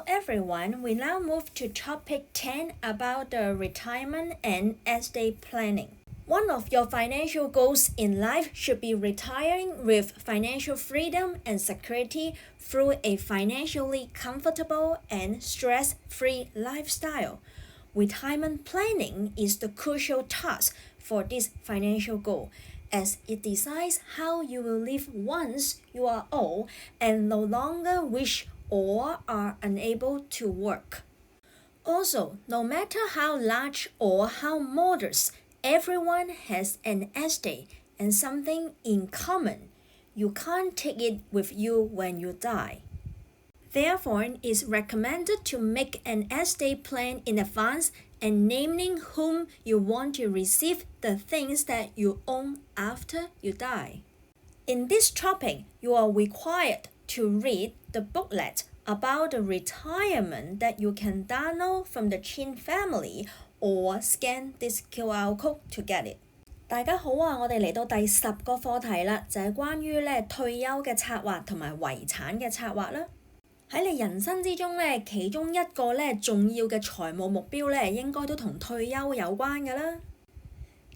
Hello everyone, we now move to topic 10 about the retirement and estate planning. One of your financial goals in life should be retiring with financial freedom and security through a financially comfortable and stress-free lifestyle. Retirement planning is the crucial task for this financial goal, as it decides how you will live once you are old and no longer wish or are unable to work. Also, no matter how large or how modest, everyone has an estate and something in common. You can't take it with you when you die. Therefore, it is recommended to make an estate plan in advance and naming whom you want to receive the things that you own after you die. In this topic, you are required to read the booklet about the retirement that you can download from the Chin family or scan this QR code to get it. 大家好啊，我哋嚟到第10個課題啦，就係關於退休嘅策劃同埋遺產嘅策劃啦。喺你人生之中其中一個重要嘅財務目標應該都同退休有關㗎啦。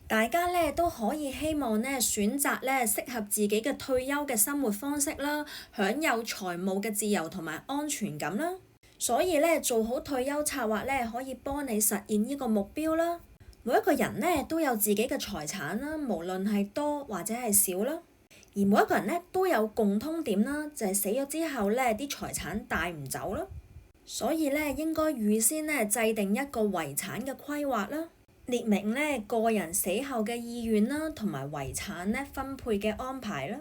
大家都可以希望選擇適合自己嘅退休嘅生活方式啦，享有財務嘅自由同埋安全感啦。所以做好退休策劃可以幫你實現呢個目標啦。每一個人都有自己嘅財產啦，無論係多或者係少啦。而每一個人都有共通點啦，就係死咗之後啲財產帶唔走啦。所以應該預先制定一個遺產嘅規劃啦。列明個人死後嘅意願啦，同埋遺產分配嘅安排啦。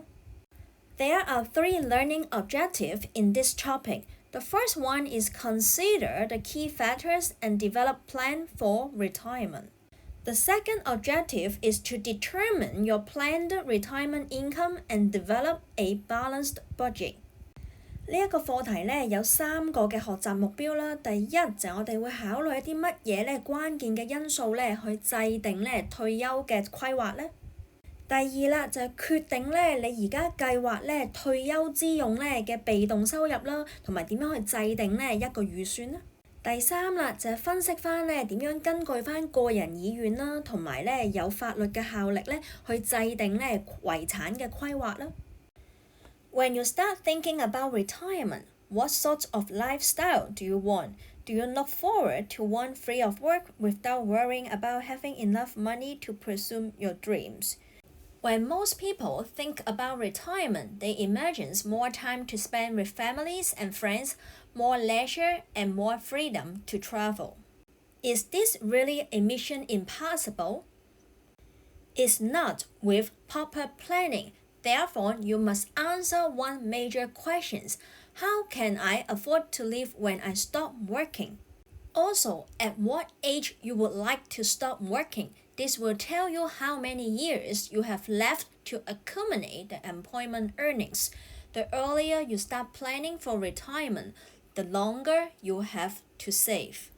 There are 3 learning objectives in this topic. The first one is consider the key factors and develop plan for retirement. The second objective is to determine your planned retirement income and develop a balanced budget. 呢一個課題有3個嘅學習目標啦。第一就係我哋會考慮一啲乜嘢關鍵嘅因素去制定退休嘅規劃呢。第二啦就係決定你而家計劃退休之用嘅被動收入啦，同埋點樣去制定一個預算啦。第三啦就係分析翻點樣根據翻個人意願啦，同埋有法律嘅效力去制定遺產嘅規劃啦。When you start thinking about retirement, what sort of lifestyle do you want? Do you look forward to one free of work without worrying about having enough money to pursue your dreams? When most people think about retirement, they imagine more time to spend with families and friends, more leisure, and more freedom to travel. Is this really a mission impossible? It's not with proper planning.Therefore, you must answer one major question. How can I afford to live when I stop working? Also, at what age you would like to stop working. This will tell you how many years you have left to accumulate the employment earnings. The earlier you start planning for retirement, the longer you have to save.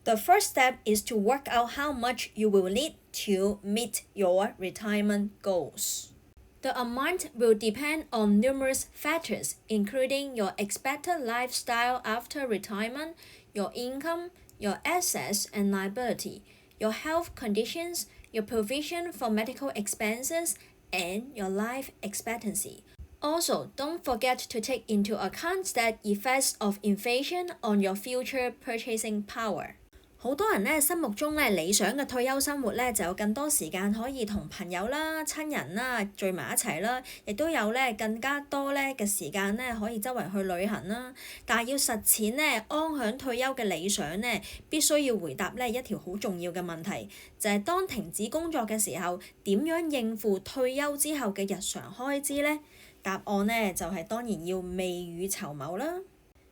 The first step is to work out how much you will need to meet your retirement goals.The amount will depend on numerous factors, including your expected lifestyle after retirement, your income, your assets and liability, your health conditions, your provision for medical expenses, and your life expectancy. Also, don't forget to take into account the effects of inflation on your future purchasing power.好多人心目中理想嘅退休生活就有更多時間可以同朋友啦、親人啦聚埋一齊啦，亦都有更加多嘅時間可以周圍去旅行啦。但係要實踐安享退休嘅理想必須要回答一條好重要嘅問題，就係當停止工作嘅時候，點樣應付退休之後嘅日常開支呢？答案就係當然要未雨綢繆啦。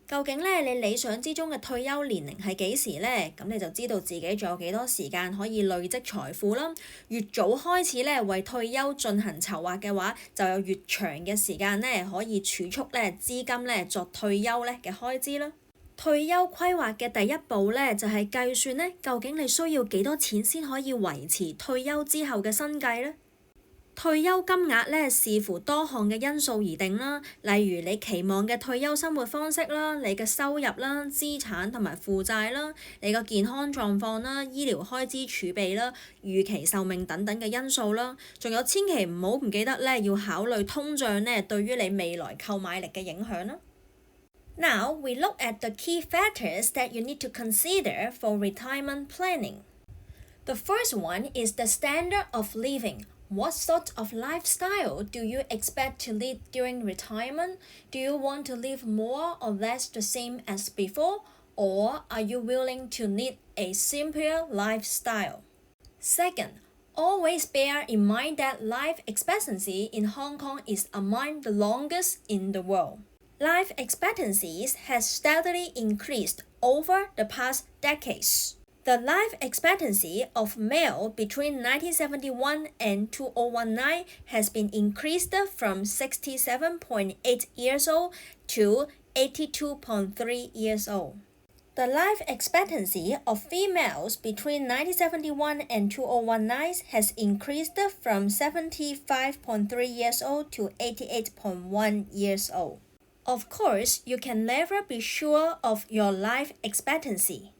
究竟你理想之中嘅退休年齡係幾時呢？咁你就知道自己仲有幾多時間可以累積財富啦。越早開始為退休進行籌劃嘅話，就有越長嘅時間可以儲蓄資金作退休嘅開支啦。退休規劃嘅第一步就係計算究竟你需要幾多錢先可以維持退休之後嘅生計呢？退休金額咧視乎多項嘅因素而定啦，例如你期望嘅退休生活方式啦、你嘅收入啦、資產同埋負債啦、你個健康狀況啦、醫療開支儲備啦、預期壽命等等嘅因素啦，仲有千祈唔好唔記得咧要考慮通脹咧對於你未來購買力嘅影響啦。Now we look at the key factors that you need to consider for retirement planning. The first one is the standard of living. What sort of lifestyle do you expect to lead during retirement? Do you want to live more or less the same as before? Or are you willing to lead a simpler lifestyle? Second, always bear in mind that life expectancy in Hong Kong is among the longest in the world. Life expectancies has steadily increased over the past decades. The life expectancy of male between 1971 and 2019 has been increased from 67.8 years old to 82.3 years old. The life expectancy of females between 1971 and 2019 has increased from 75.3 years old to 88.1 years old. Of course, you can never be sure of your life expectancy.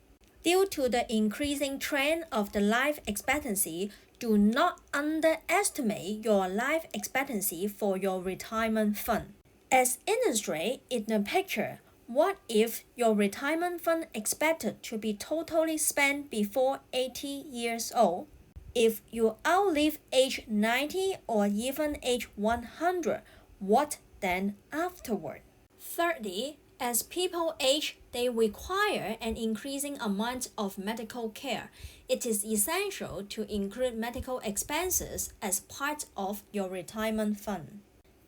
Due to the increasing trend of the life expectancy, do not underestimate your life expectancy for your retirement fund. As illustrated in the picture, what if your retirement fund expected to be totally spent before 80 years old? If you outlive age 90 or even age 100, what then afterward? Thirdly, as people age, they require an increasing amount of medical care. It is essential to include medical expenses as part of your retirement fund.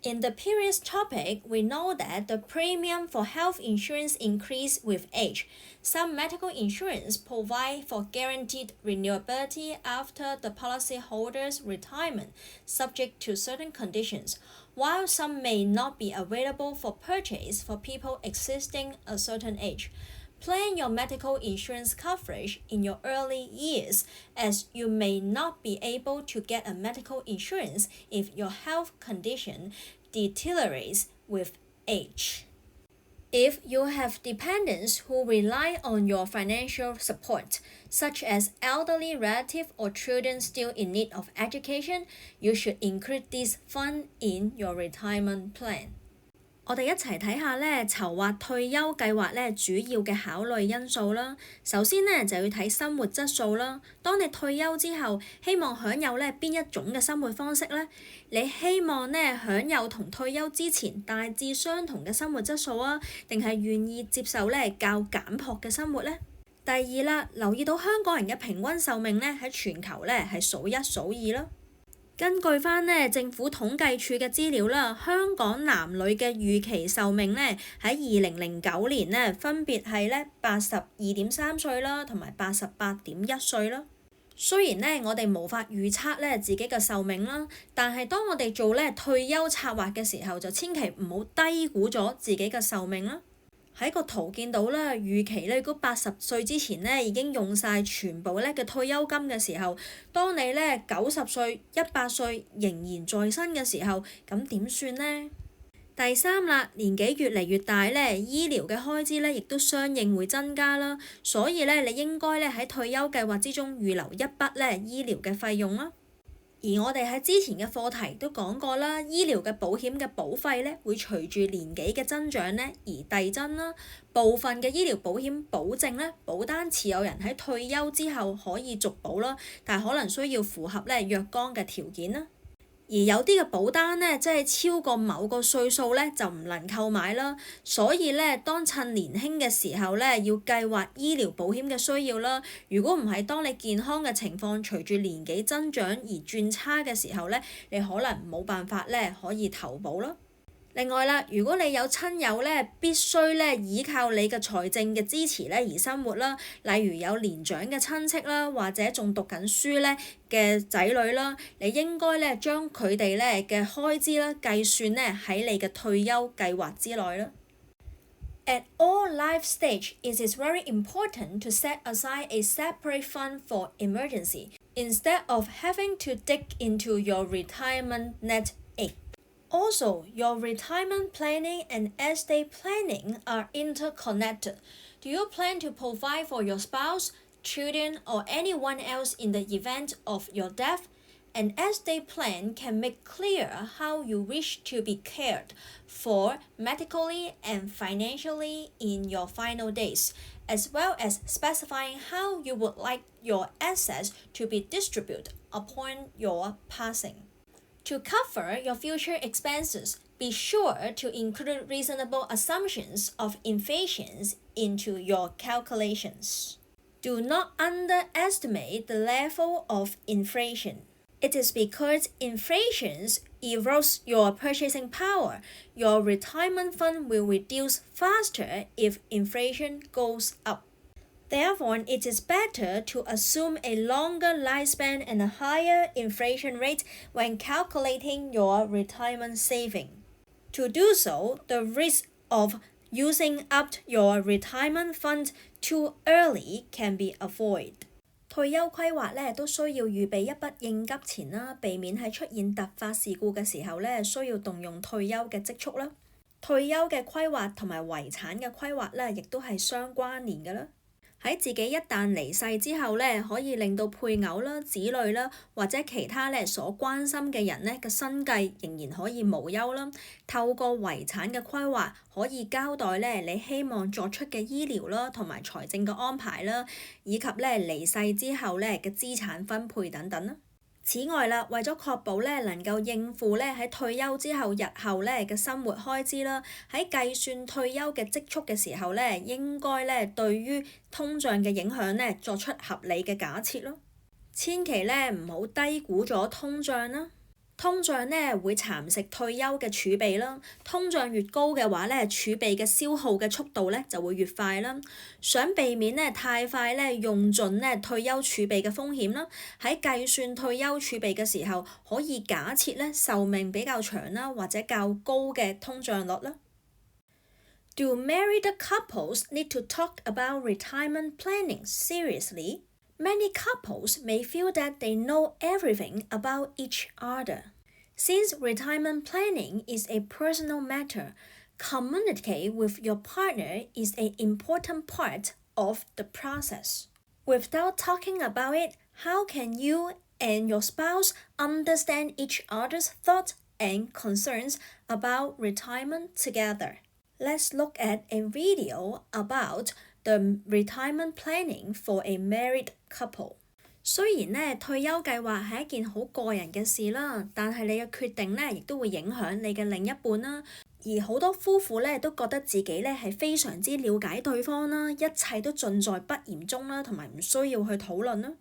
In the previous topic, we know that the premium for health insurance increase with age. Some medical insurance provide for guaranteed renewability after the policyholder's retirement, subject to certain conditions, while some may not be available for purchase for people existing a certain age. Plan your medical insurance coverage in your early years, as you may not be able to get a medical insurance if your health condition deteriorates with age. If you have dependents who rely on your financial support, such as elderly relatives or children still in need of education, you should include this fund in your retirement plan. 我哋一齊睇下咧籌劃退休計劃咧主要嘅考慮因素啦。首先咧就要睇生活質素啦。當你退休之後，希望享有咧邊一種嘅生活方式咧？你希望咧享有同退休之前大致相同嘅生活質素啊，定係願意接受咧較簡樸嘅生活咧？第二啦，留意到香港人嘅平均壽命咧喺全球咧係數一數二啦。根據翻咧政府統計處嘅資料啦，香港男女嘅預期壽命咧喺2009年咧分別係咧82.3歲啦，同埋88.1歲啦。雖然咧我哋無法預測咧自己嘅壽命啦，但係當我哋做咧退休策劃嘅時候，就千祈唔好低估咗自己嘅壽命啦。喺個圖見到啦，預期咧如果80歲之前咧已經用晒全部咧嘅退休金嘅時候，當你咧90歲、100歲仍然在生嘅時候，咁點算呢？第三啦，年紀越嚟越大咧，醫療嘅開支咧亦都相應會增加啦，所以咧你應該咧喺退休計劃之中預留一筆咧醫療嘅費用啦。而我哋喺之前嘅課題都講過啦，醫療嘅保險嘅保費咧會隨住年紀嘅增長咧而遞增啦。部分嘅醫療保險保證咧，保單持有人喺退休之後可以續保啦，但係可能需要符合咧若干嘅條件啦。而有啲嘅保單咧，即係超過某個歲數咧就唔能購買啦，所以咧當趁年輕嘅時候咧要計劃醫療保險嘅需要啦。如果唔係，當你健康嘅情況隨住年紀增長而轉差嘅時候咧，你可能冇辦法咧可以投保啦。另外啦，如果你有親友咧必須咧依靠你嘅財政嘅支持咧而生活啦，例如有年長嘅親戚啦，或者仲讀緊書咧嘅仔女啦，你應該咧將佢哋咧嘅開支啦計算咧喺你嘅退休計劃之內啦。At all life stage, it is very important to set aside a separate fund for emergency. instead of having to dig into your retirement net egg. Also, your retirement planning and estate planning are interconnected. Do you plan to provide for your spouse, children, or anyone else in the event of your death? An estate plan can make clear how you wish to be cared for medically and financially in your final days, as well as specifying how you would like your assets to be distributed upon your passing. To cover your future expenses, be sure to include reasonable assumptions of inflation into your calculations. Do not underestimate the level of inflation. It is because inflation erodes your purchasing power. Your retirement fund will reduce faster if inflation goes up. Therefore, it is better to assume a longer lifespan and a higher inflation rate when calculating your retirement saving. To do so, the risk of using up your retirement fund too early can be avoided. 退休規劃咧都需要預備一筆應急錢啦，避免喺出現突發事故嘅時候咧需要動用退休嘅積蓄啦。退休嘅規劃同埋遺產嘅規劃咧，亦都係相關聯嘅啦。喺自己一旦離世之後咧，可以令到配偶啦、子女啦或者其他咧所關心嘅人咧嘅生計仍然可以無憂啦。透過遺產嘅規劃，可以交代咧你希望作出嘅醫療啦同埋財政嘅安排啦，以及咧離世之後咧嘅資產分配等等啦。此外啦，為咗確保咧能夠應付咧喺退休之後日後咧嘅生活開支啦，喺計算退休嘅積蓄嘅時候咧，應該咧對於通脹嘅影響咧作出合理嘅假設咯。千祈咧唔好低估咗通脹啦。通脹咧會蠶食退休嘅儲備啦，通脹越高嘅話咧，儲備嘅消耗嘅速度咧就會越快啦。想避免咧太快咧用盡咧退休儲備嘅風險啦，喺計算退休儲備嘅時候，可以假設咧壽命比較長啦，或者較高嘅通脹率啦。Do married couples need to talk about retirement planning seriously? Many couples may feel that they know everything about each other. Since retirement planning is a personal matter, communicate with your partner is an important part of the process. Without talking about it, how can you and your spouse understand each other's thoughts and concerns about retirement together? Let's look at a video about the retirement planning for a married couple. 雖然咧退休計劃係一件好個人嘅事啦，但係你嘅決定咧亦都會影響你嘅另一半啦。而好多夫婦咧都覺得自己咧係非常之了解對方啦，一切都盡在不言中啦，同埋唔需要去討論啦。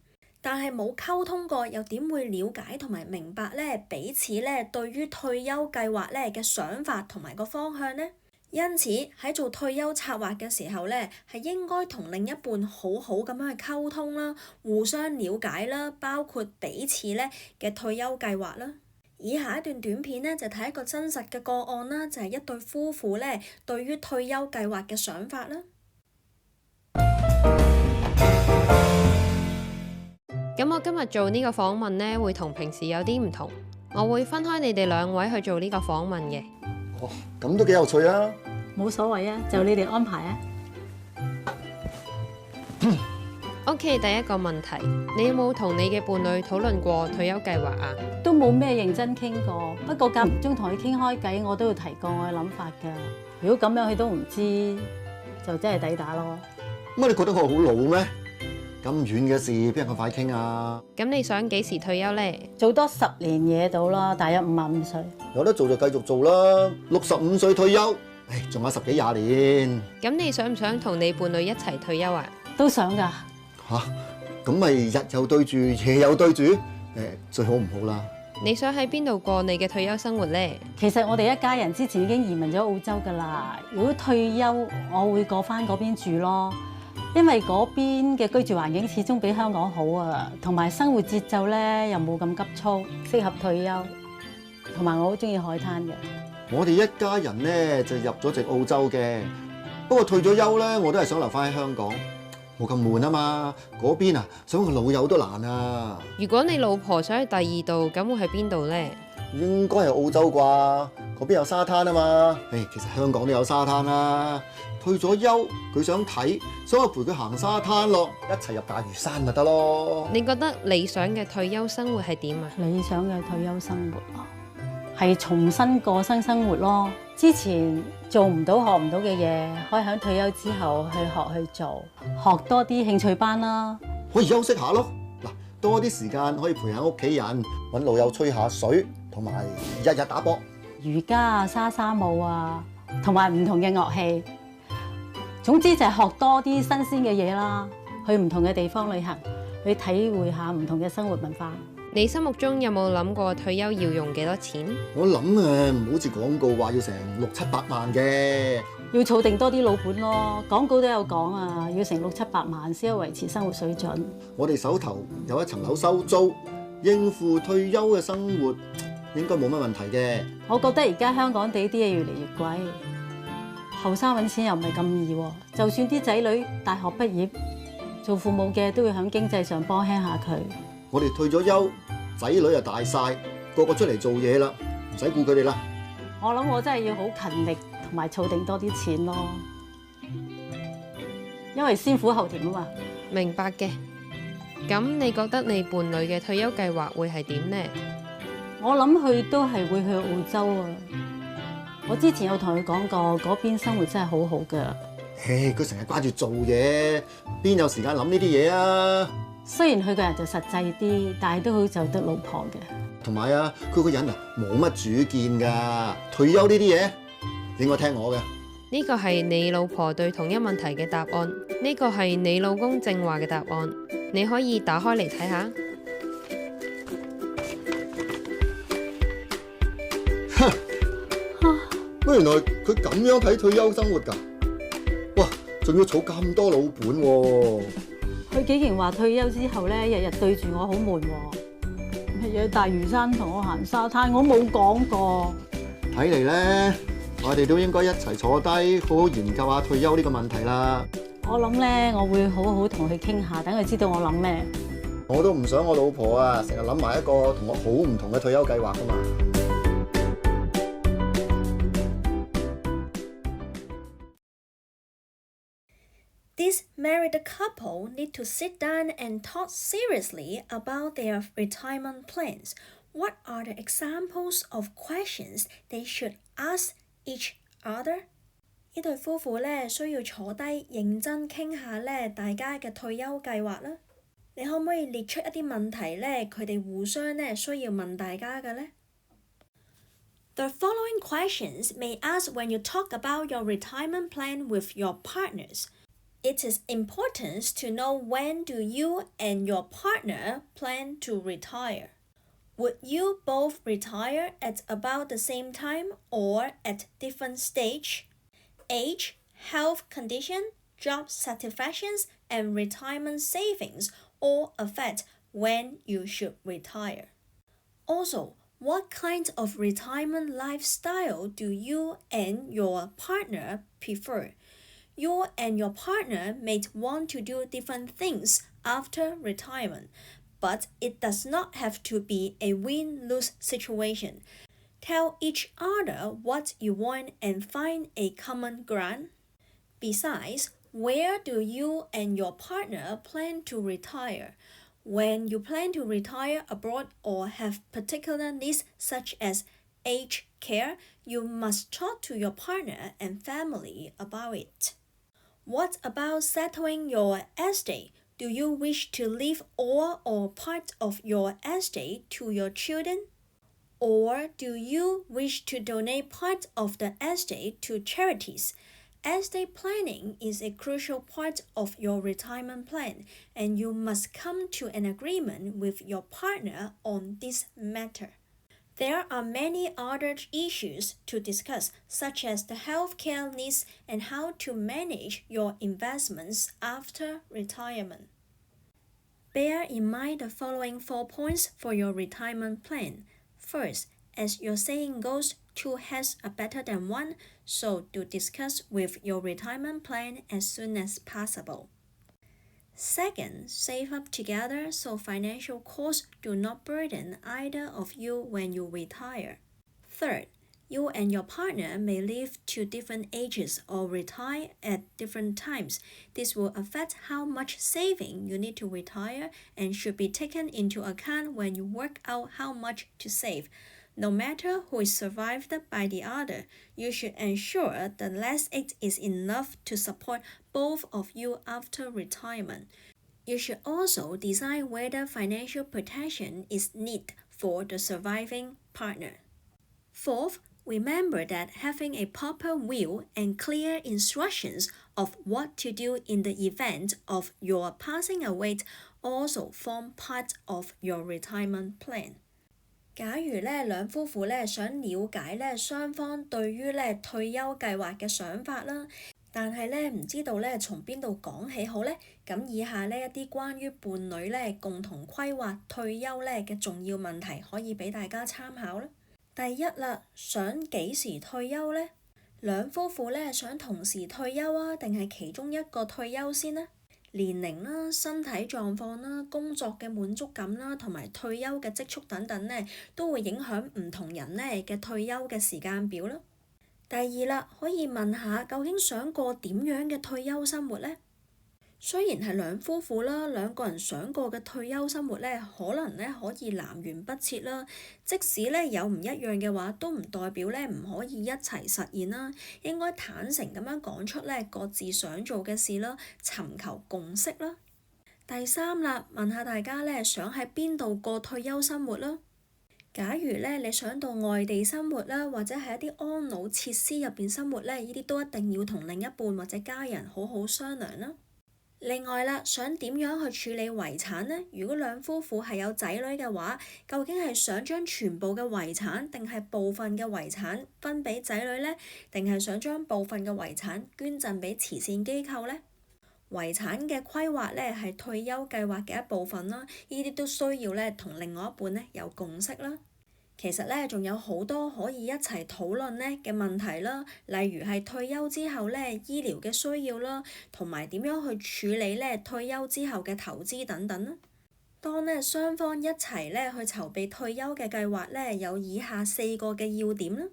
但係冇溝通過，又點會了解同埋明白咧彼此咧對於退休計劃咧嘅想法同埋個方向呢？因此喺做退休策劃嘅時候咧，係應該同另一半好好咁樣去溝通啦，互相了解啦，包括彼此咧嘅退休計劃啦。以下一段短片咧就睇一個真實嘅個案啦，就係一對夫婦咧對於退休計劃嘅想法啦。咁我今日做呢個訪問呢，會同平時有啲唔同，我會分開你哋兩位去做呢個訪問嘅。哦，咁都幾有趣啊！冇所謂啊，就你哋安排啊。OK， 第一個問題，你有冇同你嘅伴侶討論過退休計劃啊？都冇咩認真傾過，不過間唔中同佢傾開偈，我都要提過我嘅諗法㗎。如果咁樣佢都唔知，就真係抵打咯。乜你覺得我好老咩？咁遠嘅事，邊有咁快傾啊？咁你想幾時退休呢？做多10年嘢到啦，大約55歲。有得做就繼續做啦，65歲退休，仲有10幾20年。咁你想唔想同你伴侶一齊退休啊？都想㗎。吓，咁咪日又對住，夜又對住，最好唔好啦。你想喺邊度過你嘅退休生活呢？其實我哋一家人之前已經移民咗澳洲㗎啦。如果退休，我會過返嗰邊住咯。因為嗰邊嘅居住環境始終比香港好啊，同埋生活節奏咧又冇咁急躁，適合退休。同埋我好中意海灘嘅。我哋一家人咧就入咗籍澳洲嘅，不過退咗休咧，我都係想留翻喺香港。冇咁悶啊嘛。嗰邊啊，想個老友都難啊。如果你老婆想去第二度，咁會去邊度呢？應該係澳洲啩，嗰邊有沙灘啊嘛。其實香港都有沙灘啦。退咗休，佢想睇，想我陪佢行沙灘咯，一齊入大嶼山咪得咯。你覺得理想嘅退休生活係點啊？理想嘅退休生活啊，係重新過新生活咯。之前做唔到、學唔到嘅嘢，可以喺退休之後去學去做，學多啲興趣班啦。可以休息下咯。嗱，多啲時間可以陪下屋企人，揾老友吹下水，同埋日日打波。瑜伽啊、莎莎舞啊，同埋唔同嘅樂器。總之就係學多啲新鮮嘅嘢啦，去唔同嘅地方旅行，去體會下唔同嘅生活文化。你心目中有冇諗過退休要用幾多錢？我諗唔好似廣告話要成6、7百萬嘅，要儲定多啲老本咯。廣告都有講啊，要成6、7百萬先可以維持生活水準。我哋手頭有一層樓收租，應付退休嘅生活應該冇乜問題嘅。我覺得而家香港地啲嘢越嚟越貴。後生揾錢又唔係咁易喎，就算啲仔女大學畢業，做父母嘅都要喺經濟上幫輕下佢。我哋退咗休，仔女又大晒，個個出嚟做嘢啦，唔使顧佢哋啦。我諗我真係要好勤力，同埋儲定多啲錢咯，因為先苦後甜啊嘛。明白嘅。咁你覺得你伴侶嘅退休計劃會係點呢？我諗佢都係會去澳洲啊。我之前有同佢講過，嗰邊生活真係好好噶。佢成日掛住做嘢，邊有時間諗呢啲嘢啊？雖然佢個人就實際啲，但係都好就得老婆嘅。同埋啊，佢個人啊冇乜主見噶。退休呢啲嘢應該聽我嘅。呢個係你老婆對同一問題嘅答案，呢個係你老公正話嘅答案。你可以打開嚟睇下。原來佢咁樣睇退休生活㗎？哇，仲要儲咁多老本喎！佢竟然話退休之後咧，日日對住我好悶喎，日日大嶼山同我行沙灘，我冇講過。睇嚟咧，我哋都應該一齊坐低，好好研究下退休呢個問題啦。我諗咧，我會好好同佢傾下，等佢知道我諗咩。我都唔想我老婆啊，成日諗埋一個同我好唔同嘅退休計劃㗎嘛。This married couple need to sit down and talk seriously about their retirement plans. What are the examples of questions they should ask each other? 呢對夫婦咧需要坐低認真傾下咧大家嘅退休計劃啦。你可唔可以列出一啲問題咧？佢哋互相咧需要問大家嘅咧？The following questions may ask when you talk about your retirement plan with your partners. It is important to know when do you and your partner plan to retire. Would you both retire at about the same time or at different stage? Age, health condition, job satisfactions, and retirement savings all affect when you should retire. Also, what kind of retirement lifestyle do you and your partner prefer? You and your partner may want to do different things after retirement, but it does not have to be a win-lose situation. Tell each other what you want and find a common ground. Besides, where do you and your partner plan to retire? When you plan to retire abroad or have particular needs such as aged care, you must talk to your partner and family about it. What about settling your estate? Do you wish to leave all or part of your estate to your children? Or do you wish to donate part of the estate to charities? Estate planning is a crucial part of your retirement plan, and you must come to an agreement with your partner on this matter. There are many other issues to discuss, such as the healthcare needs and how to manage your investments after retirement. Bear in mind the following 4 points for your retirement plan. First, as your saying goes, 2 heads are better than 1, so do discuss with your retirement plan as soon as possible. Second, save up together so financial costs do not burden either of you when you retire. Third, you and your partner may live to different ages or retire at different times. This will affect how much saving you need to retire and should be taken into account when you work out how much to save. No matter who is survived by the other, you should ensure the nest egg is enough to support both of you after retirement. You should also decide whether financial protection is needed for the surviving partner. Fourth, remember that having a proper will and clear instructions of what to do in the event of your passing away also form part of your retirement plan. 假如兩夫婦想了解雙方對於退休計劃嘅想法啦，但係唔知道從邊度講起好呢？咁以下一啲關於伴侶共同規劃退休嘅重要問題可以俾大家參考啦。第一啦，想幾時退休呢？兩夫婦想同時退休啊，定係其中一個退休先呢？年齡啦、身體狀況啦、工作嘅滿足感啦，同埋退休嘅積蓄等等都會影響唔同人嘅退休嘅時間表啦。第二啦，可以問下究竟想過點樣嘅退休生活呢？雖然係兩夫婦啦，兩個人想過嘅退休生活可能可以南轅北轍啦。即使有唔一樣嘅話，都唔代表唔可以一齊實現啦。應該坦誠咁樣講出各自想做嘅事啦，尋求共識啦。第三啦，問下大家想喺邊度過退休生活啦。假如你想到外地生活啦，或者係一啲安老設施入邊生活呢啲都一定要同另一半或者家人好好商量啦。另外啦，想點樣去處理遺產呢？如果兩夫婦係有仔女嘅話，究竟係想將全部嘅遺產定係部分嘅遺產分俾仔女呢？定係想將部分嘅遺產捐贈俾慈善機構呢？遺產嘅規劃係退休計劃嘅一部分啦，呢啲都需要同另外一半有共識啦。其實仲有好多可以一齊討論嘅問題啦，例如係退休之後醫療嘅需要啦，同埋點樣去處理退休之後嘅投資等等啦。當雙方一齊去籌備退休嘅計劃有以下4個嘅要點啦。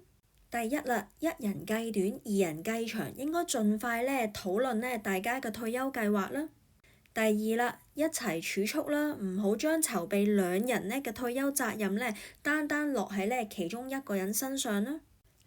第一啦，一人計短，二人計長，應該盡快討論大家嘅退休計劃啦。第二啦，一齊儲蓄啦，唔好將籌備2人嘅退休責任單單落喺其中一個人身上啦。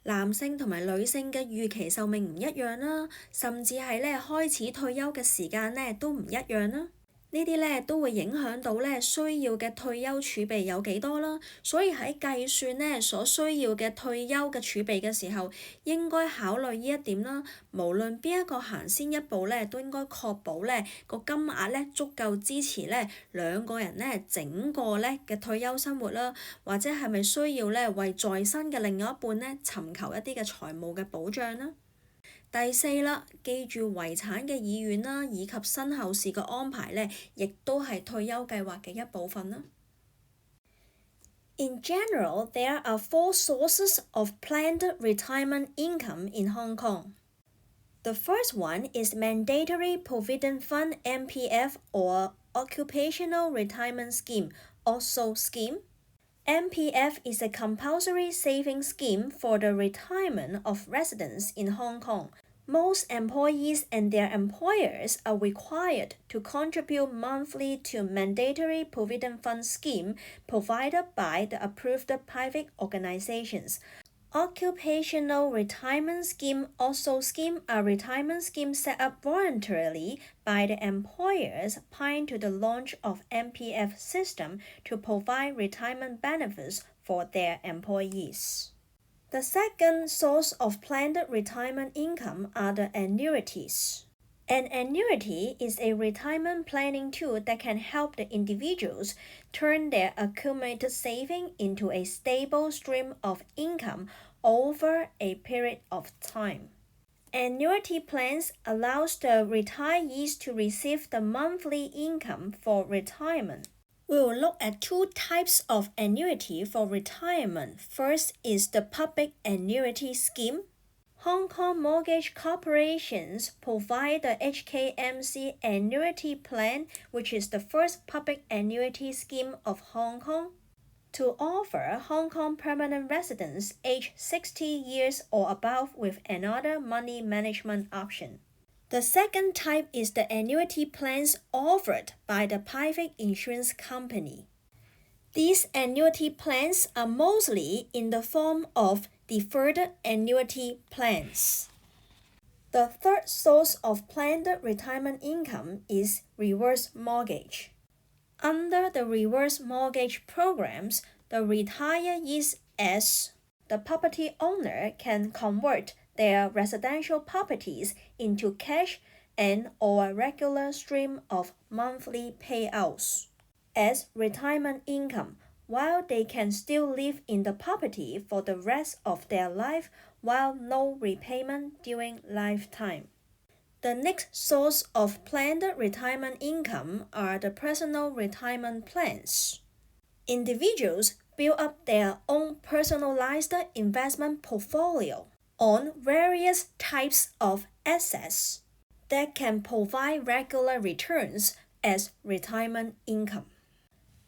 男性同埋女性嘅預期壽命唔一樣啦，甚至係開始退休嘅時間都唔一樣啦。呢啲都會影響到需要嘅退休儲備有幾多啦，所以喺計算所需要嘅退休嘅儲備嘅時候，應該考慮呢一點啦。無論邊一個行先一步都應該確保個金額足夠支持兩個人整個嘅退休生活啦，或者係咪需要為在生嘅另外一半尋求一啲嘅財務嘅保障啦。第四啦，記住遺產嘅意願啦，以及身後事嘅安排亦都係退休計劃嘅一部分啦。In general, there are 4 sources of planned retirement income in Hong Kong. The first one is Mandatory Provident Fund (MPF) or Occupational Retirement Scheme, also scheme. MPF is a compulsory savings scheme for the retirement of residents in Hong Kong. Most employees and their employers are required to contribute monthly to Mandatory Provident Fund scheme provided by the approved private organizations. Occupational Retirement Scheme, also scheme, are retirement schemes set up voluntarily by the employers prior to the launch of MPF system to provide retirement benefits for their employees. The second source of planned retirement income are the annuities. An annuity is a retirement planning tool that can help the individuals turn their accumulated saving into a stable stream of income over a period of time. Annuity plans allows the retirees to receive the monthly income for retirement. We will look at 2 types of annuity for retirement. First is the public annuity scheme. Hong Kong mortgage corporations provide the HKMC annuity plan, which is the first public annuity scheme of Hong Kong, to offer Hong Kong permanent residents aged 60 years or above with another money management option. The second type is the annuity plans offered by the private insurance company. These annuity plans are mostly in the form of deferred annuity plans. The third source of planned retirement income is reverse mortgage. Under the reverse mortgage programs, the retirees as the property owner can convert their residential properties into cash and or a regular stream of monthly payouts as retirement income, while they can still live in the property for the rest of their life while no repayment during lifetime. The next source of planned retirement income are the personal retirement plans. Individuals build up their own personalized investment portfolio on various types of assets that can provide regular returns as retirement income.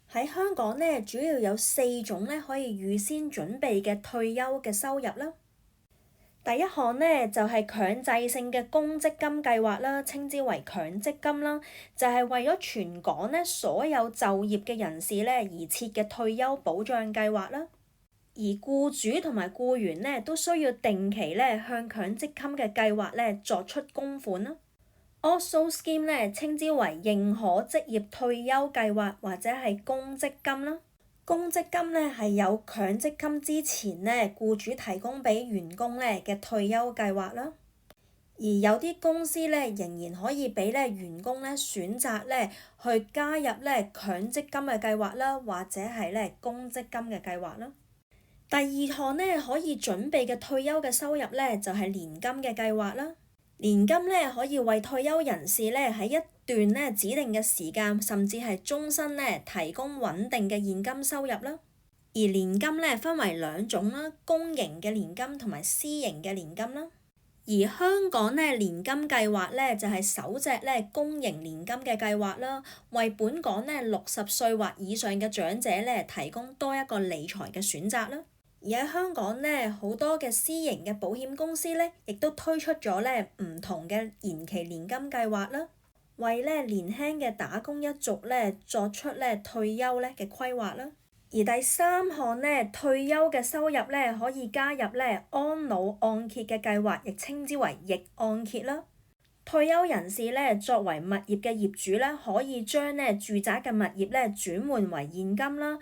喺香港呢，主要有4種呢可以預先準備嘅退休嘅收入啦。第一項呢，就係強制性嘅公積金計劃啦，稱之為強積金啦，就係為咗全港呢所有就業嘅人士呢而設嘅退休保障計劃啦。而僱主同埋僱員呢都需要定期呢向強積金嘅計劃呢作出供款啦。Also scheme 呢稱之為認可職業退休計劃或者係公積金啦。公積金呢係有強積金之前呢僱主提供俾員工呢嘅退休計劃啦。而有啲公司呢仍然可以俾呢員工呢選擇呢去加入呢強積金嘅計劃啦，或者係呢公積金嘅計劃啦。第二項呢可以準備嘅退休嘅收入呢就係年金嘅計劃啦。年金呢可以為退休人士呢喺一段呢指定嘅時間，甚至係終身呢提供穩定嘅現金收入啦。而年金呢分為2種啦，公營嘅年金同埋私營嘅年金啦。而香港呢年金計劃呢就係首隻呢公營年金嘅計劃啦，為本港呢60歲或以上嘅長者呢提供多一個理財嘅選擇啦。而喺香港呢，好多嘅私營嘅保險公司呢，亦都推出咗呢唔同嘅延期年金計劃啦，為呢年輕嘅打工一族呢作出呢退休呢嘅規劃啦。而第3項呢，退休嘅收入呢，可以加入呢安老按揭嘅計劃，亦稱之為逆按揭啦。退休人士呢，作為物業嘅業主呢，可以將呢住宅嘅物業呢轉換為現金啦。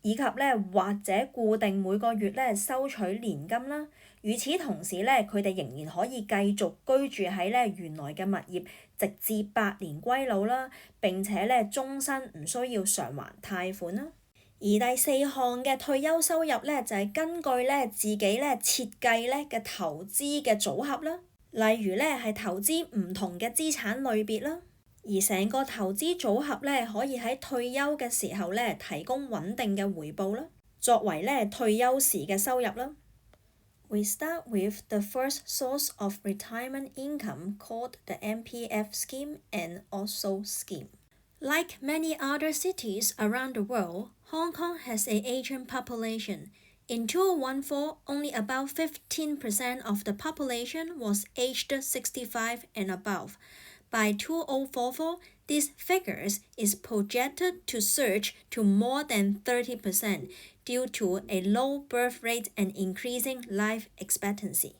以及呢，或者固定每個月呢收取年金啦。與此同時呢，佢哋仍然可以繼續居住喺呢原來嘅物業，直至百年歸老啦。並且呢終身唔需要償還貸款啦。而第4項嘅退休收入呢，就係根據呢自己呢設計呢嘅投資嘅組合啦。例如呢係投資唔同嘅資產類別啦。而成個投資組合呢，可以喺退休嘅時候呢提供穩定嘅回報啦，作為呢退休時嘅收入啦。We start with the first source of retirement income called the MPF scheme and also scheme. Like many other cities around the world, Hong Kong has an aging population. In 2014, only about 15% of the population was aged 65 and above. By 2044, this figure is projected to surge to more than 30% due to a low birth rate and increasing life expectancy.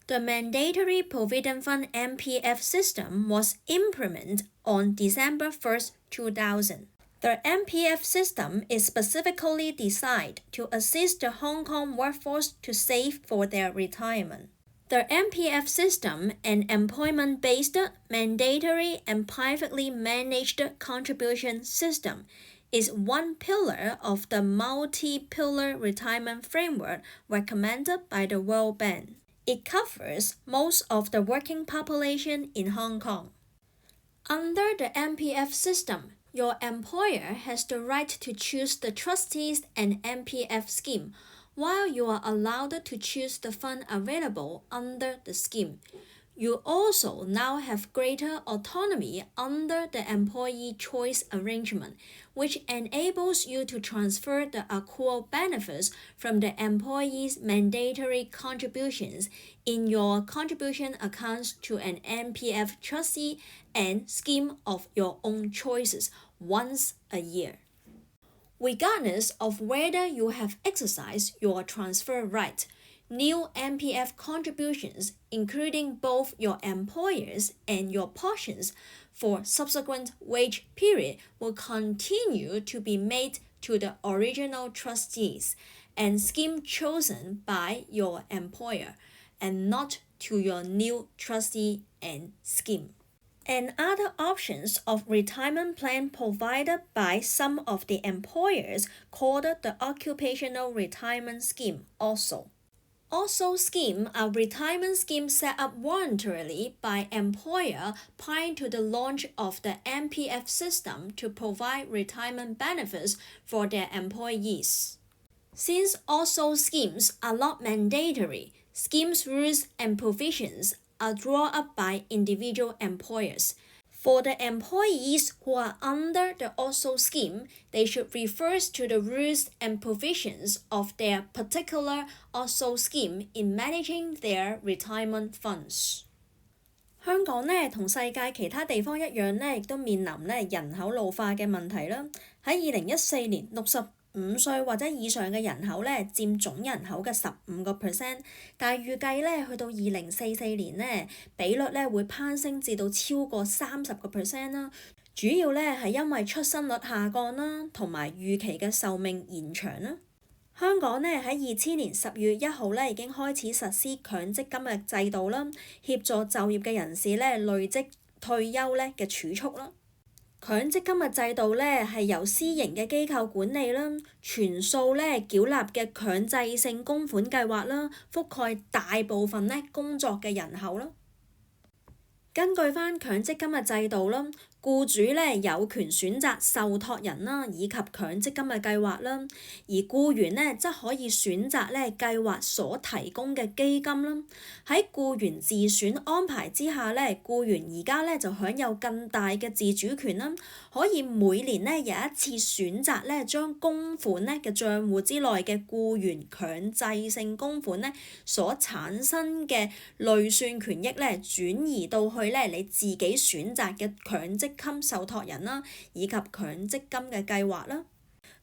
The Mandatory Provident Fund MPF system was implemented on December 1st, 2000. The MPF system is specifically designed to assist the Hong Kong workforce to save for their retirement. The MPF system, an employment-based, mandatory, and privately managed contribution system, is one pillar of the multi-pillar retirement framework recommended by the World Bank. It covers most of the working population in Hong Kong. Under the MPF system, your employer has the right to choose the trustees and MPF scheme, while you are allowed to choose the fund available under the scheme. You also now have greater autonomy under the employee choice arrangement, which enables you to transfer the accrual benefits from the employee's mandatory contributions in your contribution accounts to an MPF trustee and scheme of your own choices once a year. Regardless of whether you have exercised your transfer right, new MPF contributions, including both your employer's and your portions for subsequent wage period, will continue to be made to the original trustees and scheme chosen by your employer, and not to your new trustee and scheme. And other options of retirement plan provided by some of the employers called the occupational retirement scheme also. Also scheme are retirement schemes set up voluntarily by employer prior to the launch of the MPF system to provide retirement benefits for their employees. Since also schemes are not mandatory, schemes rules and provisions are drawn up by individual employers. For the employees who are under the also scheme, they should refer to the rules and provisions of their particular also scheme in managing their retirement funds. 香港呢同世界其他地方一樣呢，亦都面臨呢人口老化嘅問題啦。喺2014年65歲或者以上嘅人口呢佔總人口嘅15%，但係預計呢去到2044年呢比率呢會攀升至到超過30%啦。主要呢係因為出生率下降啦，同埋預期嘅壽命延長啦。香港呢喺2000年10月1號呢已經開始實施強積金嘅制度啦，協助就業嘅人士呢累積退休呢嘅儲蓄啦。強積金嘅制度呢係由私營嘅機構管理啦，全數呢繳納嘅強制性供款計劃啦，覆蓋大部分呢工作嘅人口啦。根據翻強積金嘅制度啦，僱主呢有權選擇受託人啦，以及強積金嘅計劃啦，而僱員呢則可以選擇呢計劃所提供嘅基金啦。喺僱員自選安排之下呢，僱員而家呢就享有更大嘅自主權啦，可以每年呢有一次選擇呢將供款呢嘅帳戶之內嘅僱員強制性供款呢所產生嘅累算權益呢轉移到去呢你自己選擇嘅強積金受託人啦，以及強積金嘅計劃啦。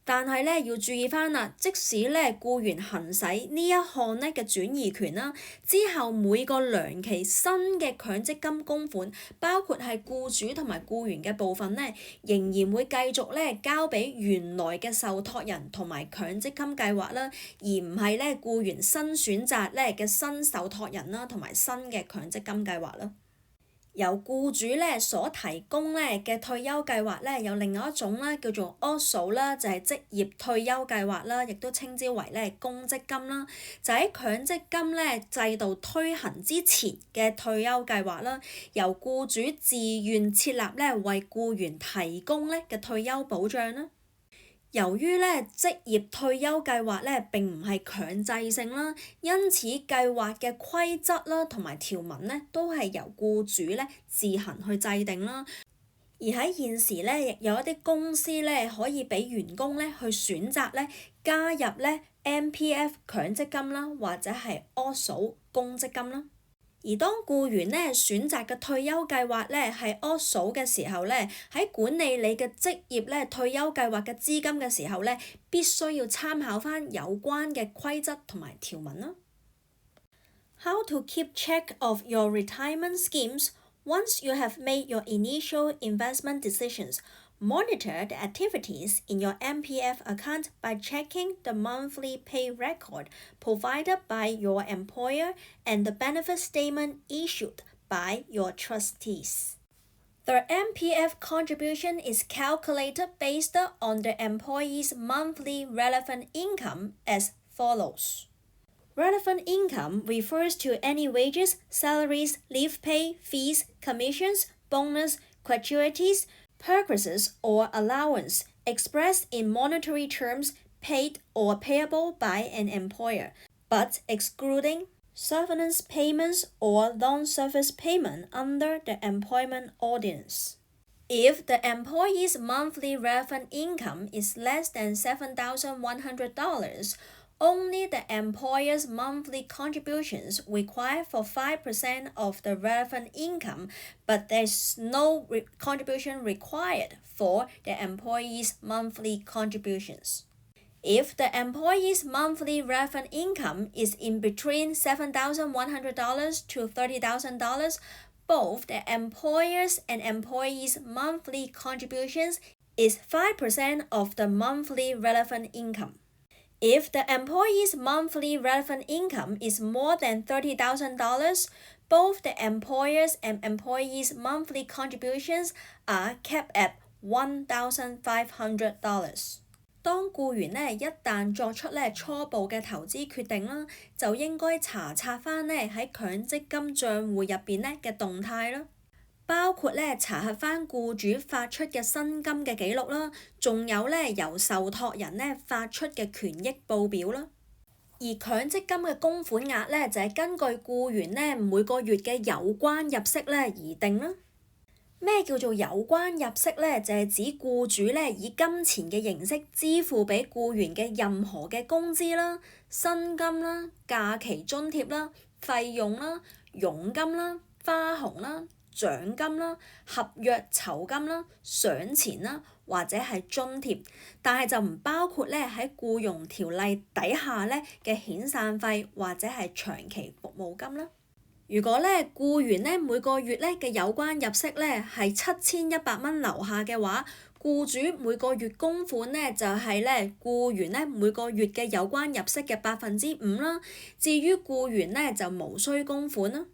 但係呢要注意翻啦，即使呢僱員行使呢一項呢嘅轉移權啦，之後每個糧期新嘅強積金供款，包括係僱主同埋僱員嘅部分呢，仍然會繼續呢交俾原來嘅受託人同埋強積金計劃啦，而唔係呢僱員新選擇呢嘅新受託人啦同埋新嘅強積金計劃啦。由僱主呢所提供呢嘅退休計劃呢，有另外一種呢叫做 OSO 啦，就係職業退休計劃啦，亦都稱之為呢公積金啦，就喺強積金呢制度推行之前嘅退休計劃啦，由僱主自願設立呢為僱員提供呢嘅退休保障啦。由於呢職業退休計劃呢並唔係強制性啦，因此計劃嘅規則啦同埋條文呢都係由僱主呢自行去制定啦。而喺現時呢，亦有一啲公司呢可以俾員工呢去選擇呢加入呢 MPF 強積金啦，或者係 OSO 公積金啦。而當僱員呢選擇嘅退休計劃呢係 OSO 嘅時候呢，喺管理你嘅職業呢退休計劃嘅資金嘅時候呢，必須要參考返有關嘅規則同埋條文啦。How to keep check of your retirement schemes once you have made your initial investment decisions? Monitor the activities in your MPF account by checking the monthly pay record provided by your employer and the benefit statement issued by your trustees. The MPF contribution is calculated based on the employee's monthly relevant income as follows. Relevant income refers to any wages, salaries, leave pay, fees, commissions, bonus, gratuities, progresses or allowance expressed in monetary terms paid or payable by an employer, but excluding severance payments or non-service payment under the employment ordinance. If the employee's monthly relevant income is less than $7,100, only the employer's monthly contributions require for 5% of the relevant income, but there's no contribution required for the employee's monthly contributions. If the employee's monthly relevant income is in between $7,100 to $30,000, both the employer's and employee's monthly contributions is 5% of the monthly relevant income. If the employee's monthly relevant income is more than $30,000, both the employer's and employee's monthly contributions are capped at $1,500. 當僱員一旦作出初步嘅投資決定啦，就應該查冊返喺強積金帳戶入邊嘅動態啦，包括查核返僱主發出嘅薪金嘅記錄啦，仲有由受託人發出嘅權益報表啦。而強積金嘅供款額就係根據僱員每個月嘅有關入息而定啦。咩叫做有關入息就係指僱主以金錢嘅形式支付俾僱員嘅任何嘅工資啦、薪金啦、假期津貼啦、費用啦、佣金啦、花紅啦、獎金啦、合約酬金啦、賞錢啦或者係津貼，但係就唔包括喺僱傭條例底下嘅遣散費或者係長期服務金啦。如果僱員每個月嘅有關入息係7100蚊樓下嘅話，僱主每個月供款就係僱員每個月嘅有關入息嘅5%啦。至於僱員就無需供款啦。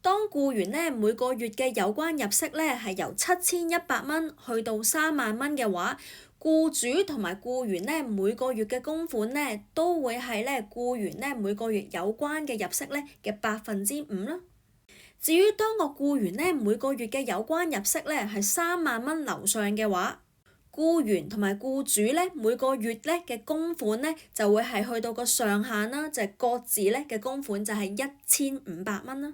當僱員每個月嘅有關入息係由7100蚊去到3萬蚊嘅話，僱主同埋僱員每個月嘅供款都會係僱員每個月有關嘅入息嘅5%啦。至於當個僱員每個月嘅有關入息係3萬蚊樓上嘅話，僱員同埋僱主每個月嘅供款就會係去到個上限啦，就係各自嘅供款就係1500蚊啦。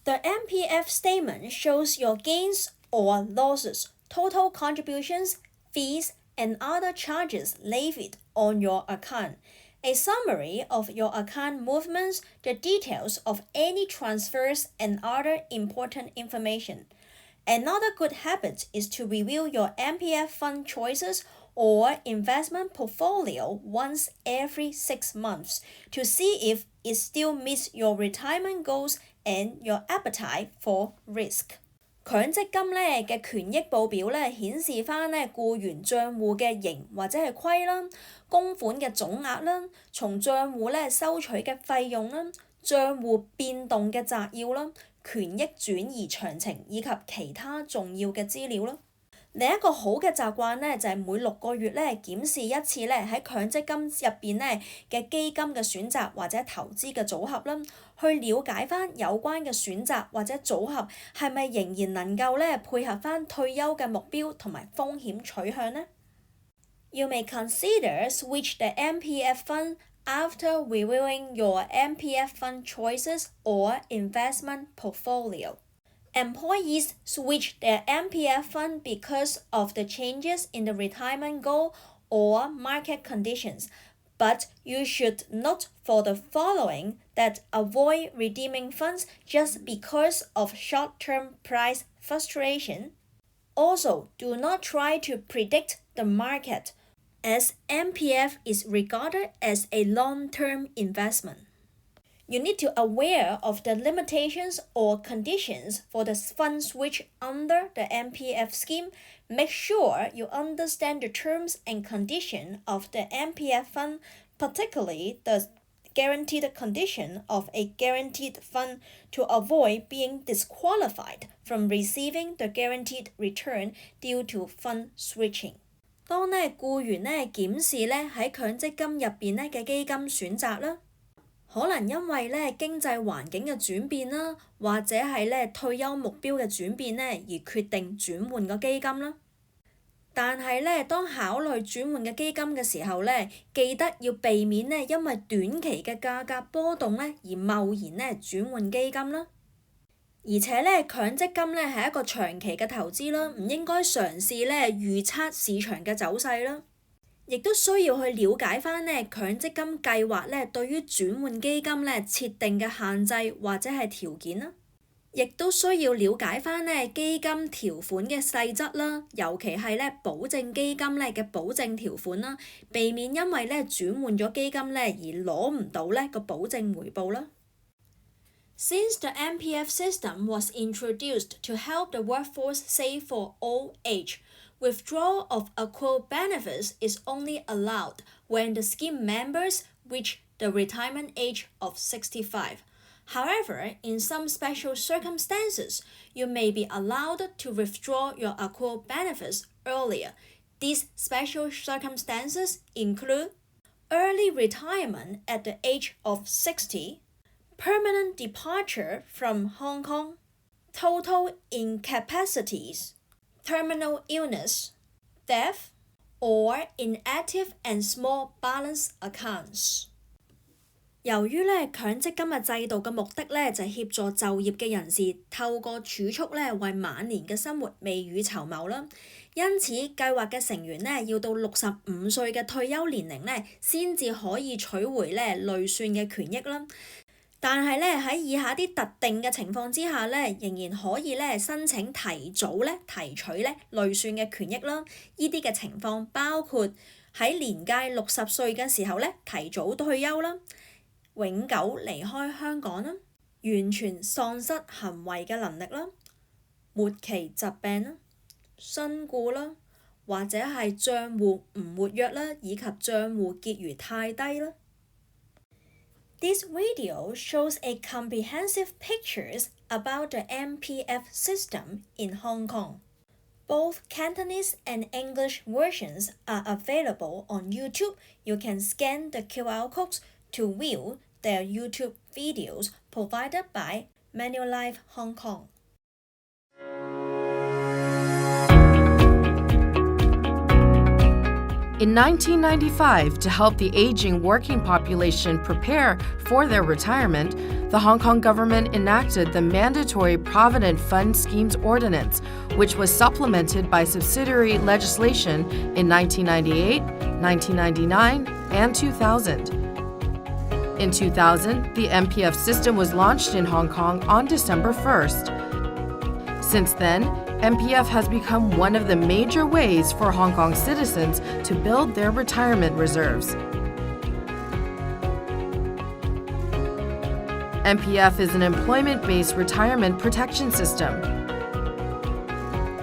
The MPF statement shows your gains or losses, total contributions, fees, and other charges levied on your account, a summary of your account movements, the details of any transfers, and other important information. Another good habit is to review your MPF fund choices or investment portfolio once every 6 months to see if it still meets your retirement goals and your appetite for risk. 強積金嘅權益報表顯示返僱員帳戶嘅盈或者係虧啦，供款嘅總額啦，從帳戶收取嘅費用啦，帳戶變動嘅摘要啦，權益轉移詳情以及其他重要嘅資料啦。另一個好嘅習慣就係每6個月檢視一次喺強積金入邊嘅基金嘅選擇或者投資嘅組合啦，去了解返有關嘅選擇或者組合係咪仍然能夠配合返退休嘅目標同埋風險取向呢？ You may consider switch the MPF fund after reviewing your MPF fund choices or investment portfolio. Employees switch their MPF fund because of the changes in the retirement goal or market conditions, but you should note for the following that avoid redeeming funds just because of short-term price fluctuation. Also, do not try to predict the market, as MPF is regarded as a long-term investment. You need to be aware of the limitations or conditions for the fund switch under the MPF scheme. Make sure you understand the terms and conditions of the MPF fund, particularly the guaranteed condition of a guaranteed fund, to avoid being disqualified from receiving the guaranteed return due to fund switching. 當僱員檢視喺強積金入邊嘅基金選擇啦，可能因為經濟環境嘅轉變啦，或者係退休目標嘅轉變而決定轉換個基金啦。但係咧，當考慮轉換嘅基金嘅時候咧，記得要避免咧因為短期嘅價格波動咧而貿然咧轉換基金啦。而且咧，強積金咧係一個長期嘅投資啦，唔應該嘗試咧預測市場嘅走勢啦。亦都需要去了解翻咧強積金計劃咧對於轉換基金咧設定嘅限制或者係條件啦。亦都需要了解翻咧基金條款嘅細則啦，尤其係咧保證基金咧嘅保證條款啦，避免因為咧轉換咗基金咧而攞唔到咧個保證回報啦。Since the MPF system was introduced to help the workforce save for old age, withdrawal of accrued benefits is only allowed when the scheme members reach the retirement age of 65. However, in some special circumstances, you may be allowed to withdraw your accrued benefits earlier. These special circumstances include early retirement at the age of 60, permanent departure from Hong Kong, total incapacities, terminal illness, death, or inactive and small balance accounts. 由於咧強積金嘅制度嘅目的咧就係協助就業嘅人士透過儲蓄咧為晚年嘅生活未雨綢繆啦，因此計劃嘅成員咧要到65歲嘅退休年齡咧先至可以取回咧累算嘅權益啦。但係咧喺以下啲特定嘅情況之下咧，仍然可以咧申請提早咧提取咧累算嘅權益啦。呢啲嘅情況包括喺年屆60歲嘅時候咧提早退休啦，永久離開香港啦，完全喪失行為嘅能力啦，末期疾病啦，身故啦，或者係帳戶唔活躍啦，以及帳戶結餘太低啦。This video shows a comprehensive pictures about the MPF system in Hong Kong. Both Cantonese and English versions are available on YouTube. You can scan the QR codes to view their YouTube videos provided by Manulife Hong Kong. In 1995, to help the aging working population prepare for their retirement, the Hong Kong government enacted the Mandatory Provident Fund Schemes Ordinance, which was supplemented by subsidiary legislation in 1998, 1999, and 2000. In 2000, the MPF system was launched in Hong Kong on December 1st. Since then, MPF has become one of the major ways for Hong Kong citizens to build their retirement reserves. MPF is an employment-based retirement protection system.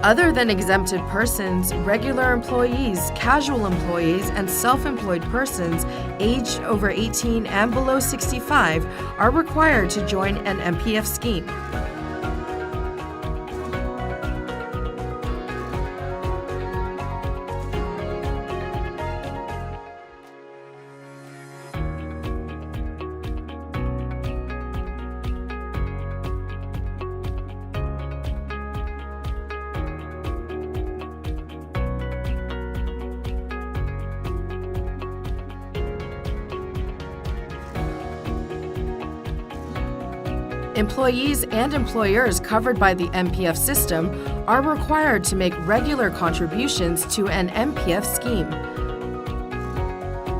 Other than exempted persons, regular employees, casual employees, and self-employed persons aged over 18 and below 65 are required to join an MPF scheme. Employees and employers covered by the MPF system are required to make regular contributions to an MPF scheme.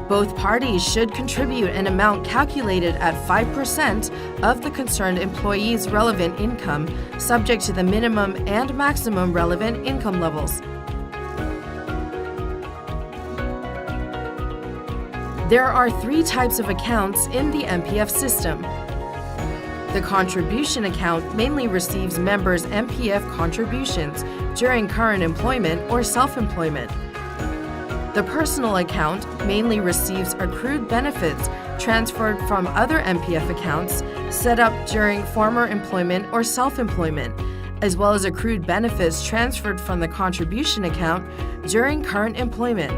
Both parties should contribute an amount calculated at 5% of the concerned employee's relevant income, subject to the minimum and maximum relevant income levels. There are 3 types of accounts in the MPF system. The contribution account mainly receives members' MPF contributions during current employment or self-employment. The personal account mainly receives accrued benefits transferred from other MPF accounts set up during former employment or self-employment, as well as accrued benefits transferred from the contribution account during current employment.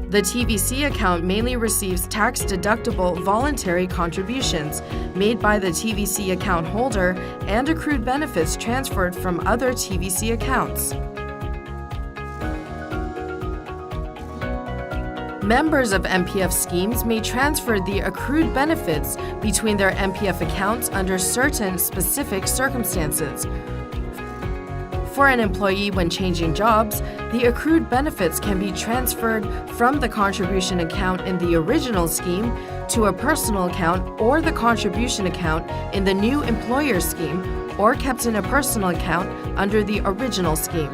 The TVC account mainly receives tax-deductible voluntary contributions made by the TVC account holder and accrued benefits transferred from other TVC accounts. Members of MPF schemes may transfer the accrued benefits between their MPF accounts under certain specific circumstances. For an employee when changing jobs, the accrued benefits can be transferred from the contribution account in the original scheme to a personal account or the contribution account in the new employer scheme, or kept in a personal account under the original scheme.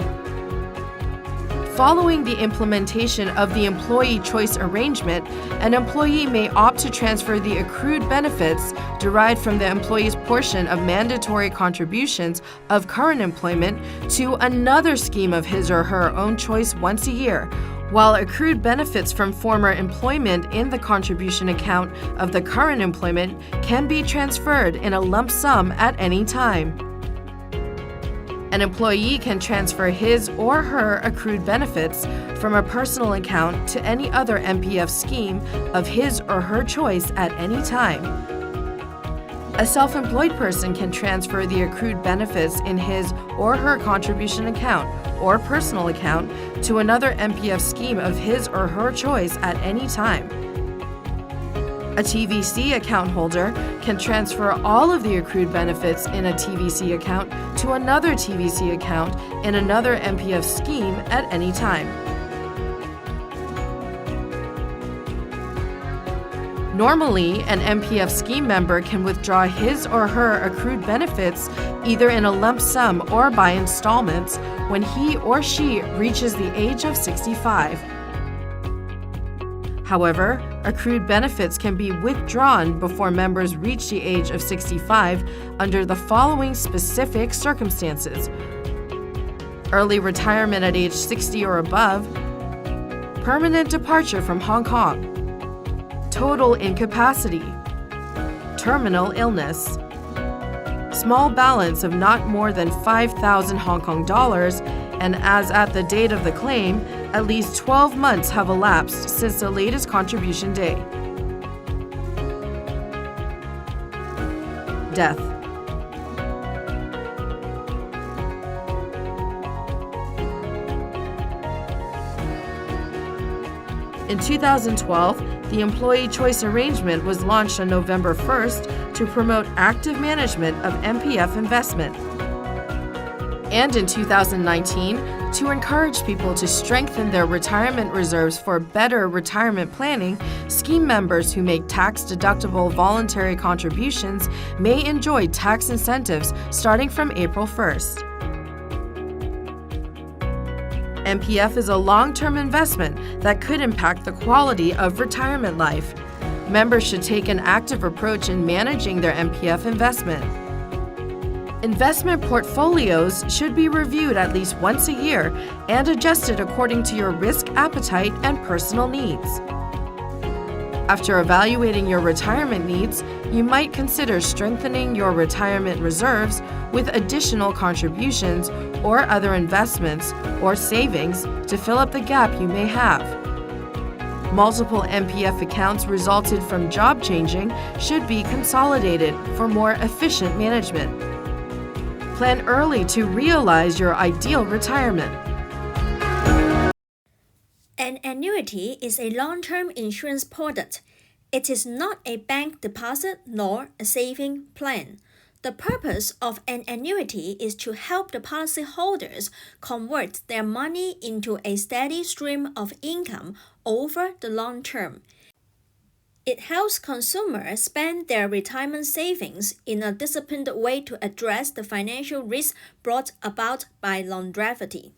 Following the implementation of the employee choice arrangement, an employee may opt to transfer the accrued benefits derived from the employee's portion of mandatory contributions of current employment to another scheme of his or her own choice once a year, while accrued benefits from former employment in the contribution account of the current employment can be transferred in a lump sum at any time. An employee can transfer his or her accrued benefits from a personal account to any other MPF scheme of his or her choice at any time. A self-employed person can transfer the accrued benefits in his or her contribution account or personal account to another MPF scheme of his or her choice at any time. A TVC account holder can transfer all of the accrued benefits in a TVC account to another TVC account in another MPF scheme at any time. Normally, an MPF scheme member can withdraw his or her accrued benefits either in a lump sum or by installments when he or she reaches the age of 65. However, accrued benefits can be withdrawn before members reach the age of 65 under the following specific circumstances: early retirement at age 60 or above, permanent departure from Hong Kong, total incapacity, terminal illness, small balance of not more than 5,000 Hong Kong dollars, and as at the date of the claim, at least 12 months have elapsed since the latest contribution day. Death. In 2012, the Employee Choice Arrangement was launched on November 1st to promote active management of MPF investment. And in 2019, to encourage people to strengthen their retirement reserves for better retirement planning, scheme members who make tax-deductible voluntary contributions may enjoy tax incentives starting from April 1st. MPF is a long-term investment that could impact the quality of retirement life. Members should take an active approach in managing their MPF investment. Investment portfolios should be reviewed at least once a year and adjusted according to your risk appetite and personal needs. After evaluating your retirement needs, you might consider strengthening your retirement reserves with additional contributions or other investments or savings to fill up the gap you may have. Multiple MPF accounts resulted from job changing should be consolidated for more efficient management. Plan early to realize your ideal retirement. An annuity is a long-term insurance product. It is not a bank deposit nor a saving plan. The purpose of an annuity is to help the policyholders convert their money into a steady stream of income over the long term. It helps consumers spend their retirement savings in a disciplined way to address the financial risks brought about by longevity.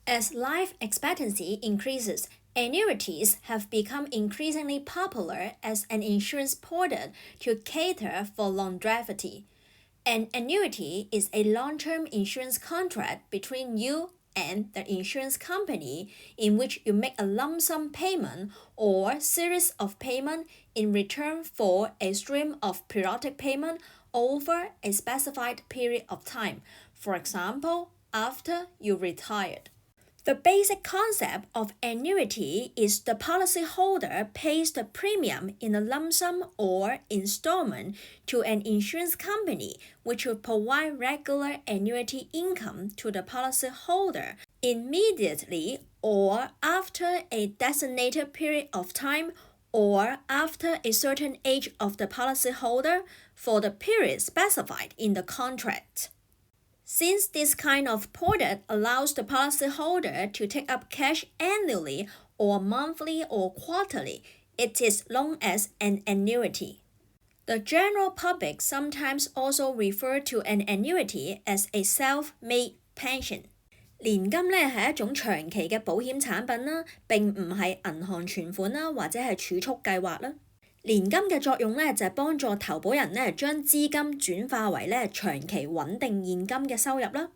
As life expectancy increases, annuities have become increasingly popular as an insurance product to cater for longevity. An annuity is a long-term insurance contract between you and the insurance company in which you make a lump sum payment or series of payments in return for a stream of periodic payment over a specified period of time, for example, after you retired. The basic concept of annuity is the policyholder pays the premium in a lump sum or installment to an insurance company, which will provide regular annuity income to the policyholder immediately or after a designated period of time or after a certain age of the policyholder for the period specified in the contract. Since this kind of product allows the policyholder to take up cash annually or monthly or quarterly, it is known as an annuity. The general public sometimes also refer to an annuity as a self-made pension. 年金咧係一種長期嘅保險產品啦，並唔係銀行存款啦或者係儲蓄計劃啦。年金嘅作用咧就係幫助投保人咧將資金轉化為咧長期穩定現金嘅收入啦。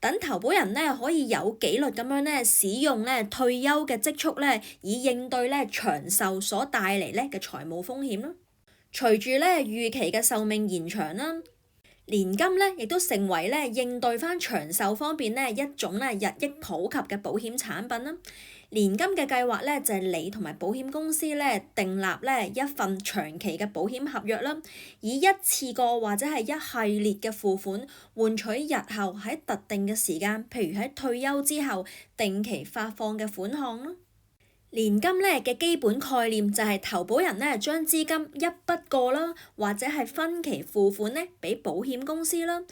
等投保人咧可以有紀律咁樣咧使用咧退休嘅積蓄咧，以應對咧長壽所帶嚟咧嘅財務風險啦。隨住咧預期嘅壽命延長啦，年金咧亦都成為咧應對翻長壽方面咧一種咧日益普及嘅保險產品啦。年金嘅計劃咧就係你同埋保險公司咧訂立咧一份長期嘅保險合約啦，以一次過或者係一系列嘅付款換取日後喺特定嘅時間，譬如喺退休之後定期發放嘅款項啦。年金咧嘅基本概念就係投保人咧將資金一筆過啦，或者係分期付款咧俾保險公司啦，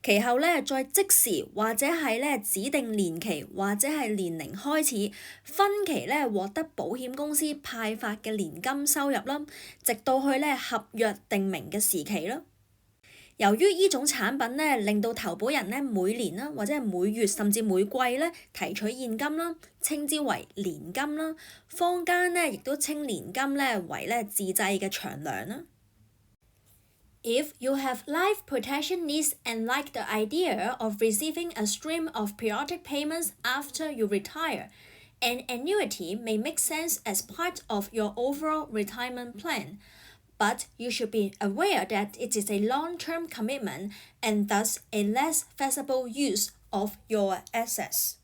其後咧再即時或者係咧指定年期或者係年齡開始分期咧獲得保險公司派發嘅年金收入啦，直到去咧合約定明嘅時期啦。由於呢種產品咧令到投保人咧每年啦或者係每月甚至每季咧提取現金啦，稱之為年金啦。坊間咧亦都稱年金咧為咧自製嘅長糧啦。If you have life protection needs and like the idea of receiving a stream of periodic payments after you retire, an annuity may make sense as part of your overall retirement plan.But you should be aware that it is a long-term commitment and thus a less feasible use of your assets.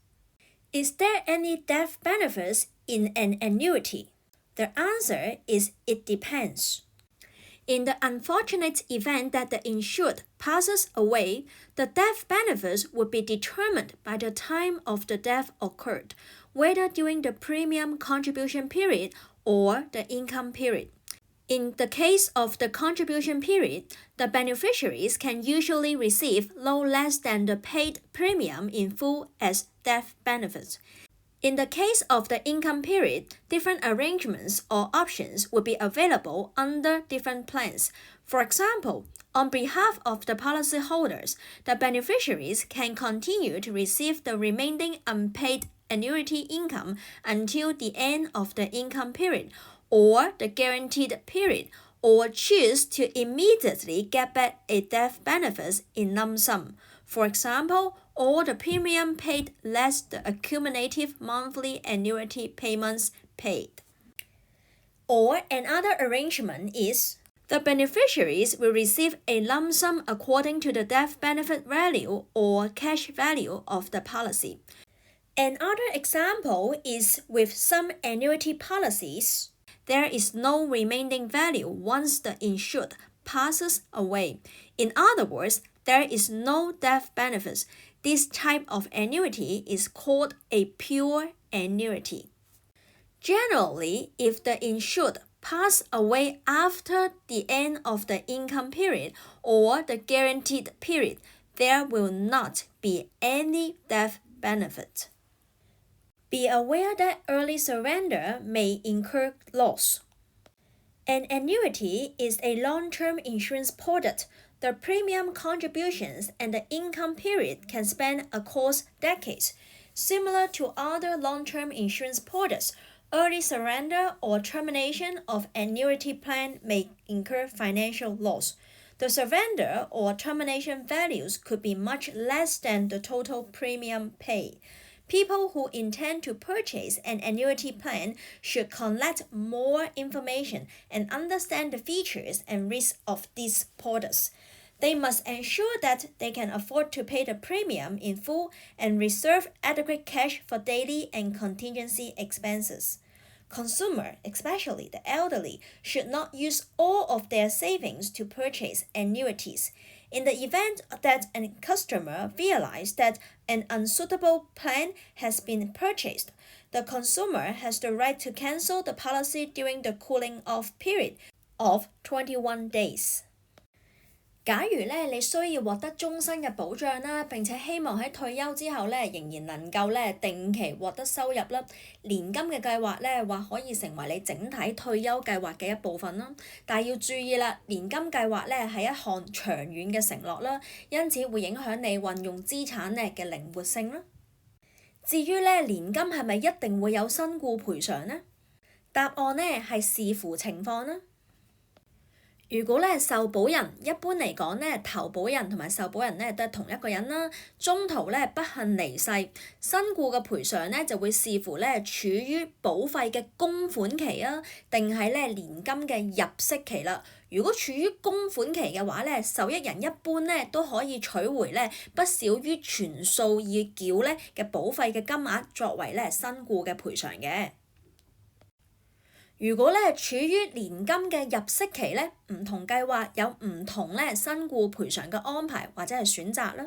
Is there any death benefits in an annuity? The answer is it depends. In the unfortunate event that the insured passes away, the death benefits would be determined by the time of the death occurred, whether during the premium contribution period or the income period.In the case of the contribution period, the beneficiaries can usually receive no less than the paid premium in full as death benefits. In the case of the income period, different arrangements or options will be available under different plans. For example, on behalf of the policyholders, the beneficiaries can continue to receive the remaining unpaid annuity income until the end of the income period,or the guaranteed period, or choose to immediately get back a death benefit in lump sum. For example, all the premium paid less the accumulative monthly annuity payments paid. Or another arrangement is the beneficiaries will receive a lump sum according to the death benefit value or cash value of the policy.Another example is with some annuity policies.There is no remaining value once the insured passes away. In other words, there is no death benefits. This type of annuity is called a pure annuity. Generally, if the insured pass away after the end of the income period or the guaranteed period, there will not be any death benefit.Be aware that early surrender may incur loss. An annuity is a long-term insurance product. The premium contributions and the income period can span across decades. Similar to other long-term insurance products, early surrender or termination of annuity plan may incur financial loss. The surrender or termination values could be much less than the total premium paid.People who intend to purchase an annuity plan should collect more information and understand the features and risks of these products. They must ensure that they can afford to pay the premium in full and reserve adequate cash for daily and contingency expenses. Consumers, especially the elderly, should not use all of their savings to purchase annuities. In the event that a customer realizes that an unsuitable plan has been purchased, the consumer has the right to cancel the policy during the cooling off period of 21 days. 假如咧你需要獲得終身嘅保障啦，並且希望喺退休之後咧仍然能夠咧定期獲得收入啦，年金嘅計劃咧或可以成為你整體退休計劃嘅一部分啦。但係要注意啦，年金計劃咧係一項長遠嘅承諾啦，因此會影響你運用資產咧嘅靈活性啦。至於咧年金係咪一定會有身故賠償呢？答案咧係視乎情況啦。如果咧受保人一般嚟講咧，投保人同埋受保人咧都係同一個人啦，中途咧不幸離世，身故嘅賠償咧就會視乎咧處於保費嘅供款期啊，定係咧年金嘅入息期啦。如果處於供款期嘅話咧，受益人一般咧都可以取回咧不少於全數要繳咧嘅保費嘅金額作為咧身故嘅賠償嘅。如果咧處於年金嘅入息期咧，唔同計劃有唔同咧身故賠償嘅安排或者係選擇啦。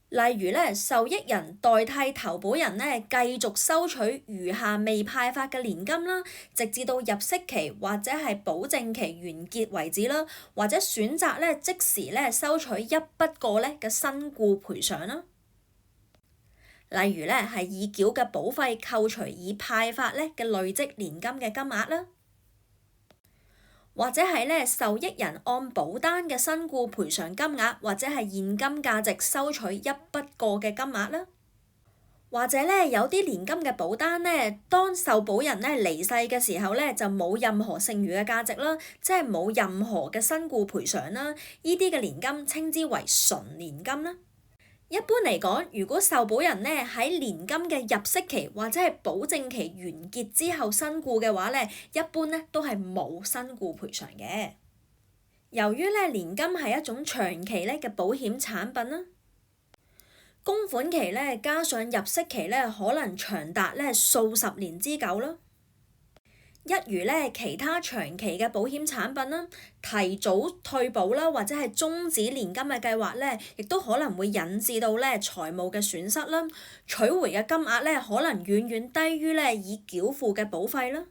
例如咧，受益人代替投保人咧繼續收取餘下未派發嘅年金啦，直至到入息期或者係保證期完結為止啦，或者選擇咧即時咧收取一筆過咧嘅身故賠償啦。例如咧係已繳嘅保費扣除已派發咧嘅累積年金嘅金額啦，或者係咧受益人按保單嘅身故賠償金額或者係現金價值收取一筆過嘅金額啦，或者咧有啲年金嘅保單咧，當受保人咧離世嘅時候咧就冇任何剩餘嘅價值啦，即係冇任何嘅身故賠償啦，呢啲嘅年金稱之為純年金啦。一般嚟講，如果受保人咧喺年金嘅入息期或者係保證期完結之後身故嘅話咧，一般咧都係冇身故賠償嘅。由於咧年金係一種長期咧嘅保險產品啦，供款期咧加上入息期咧可能長達咧數十年之久啦。一如咧其他長期嘅保險產品啦，提早退保啦，或者係終止年金嘅計劃咧，亦都可能會引致到咧財務嘅損失啦，取回嘅金額咧可能遠遠低於咧已繳付嘅保費啦。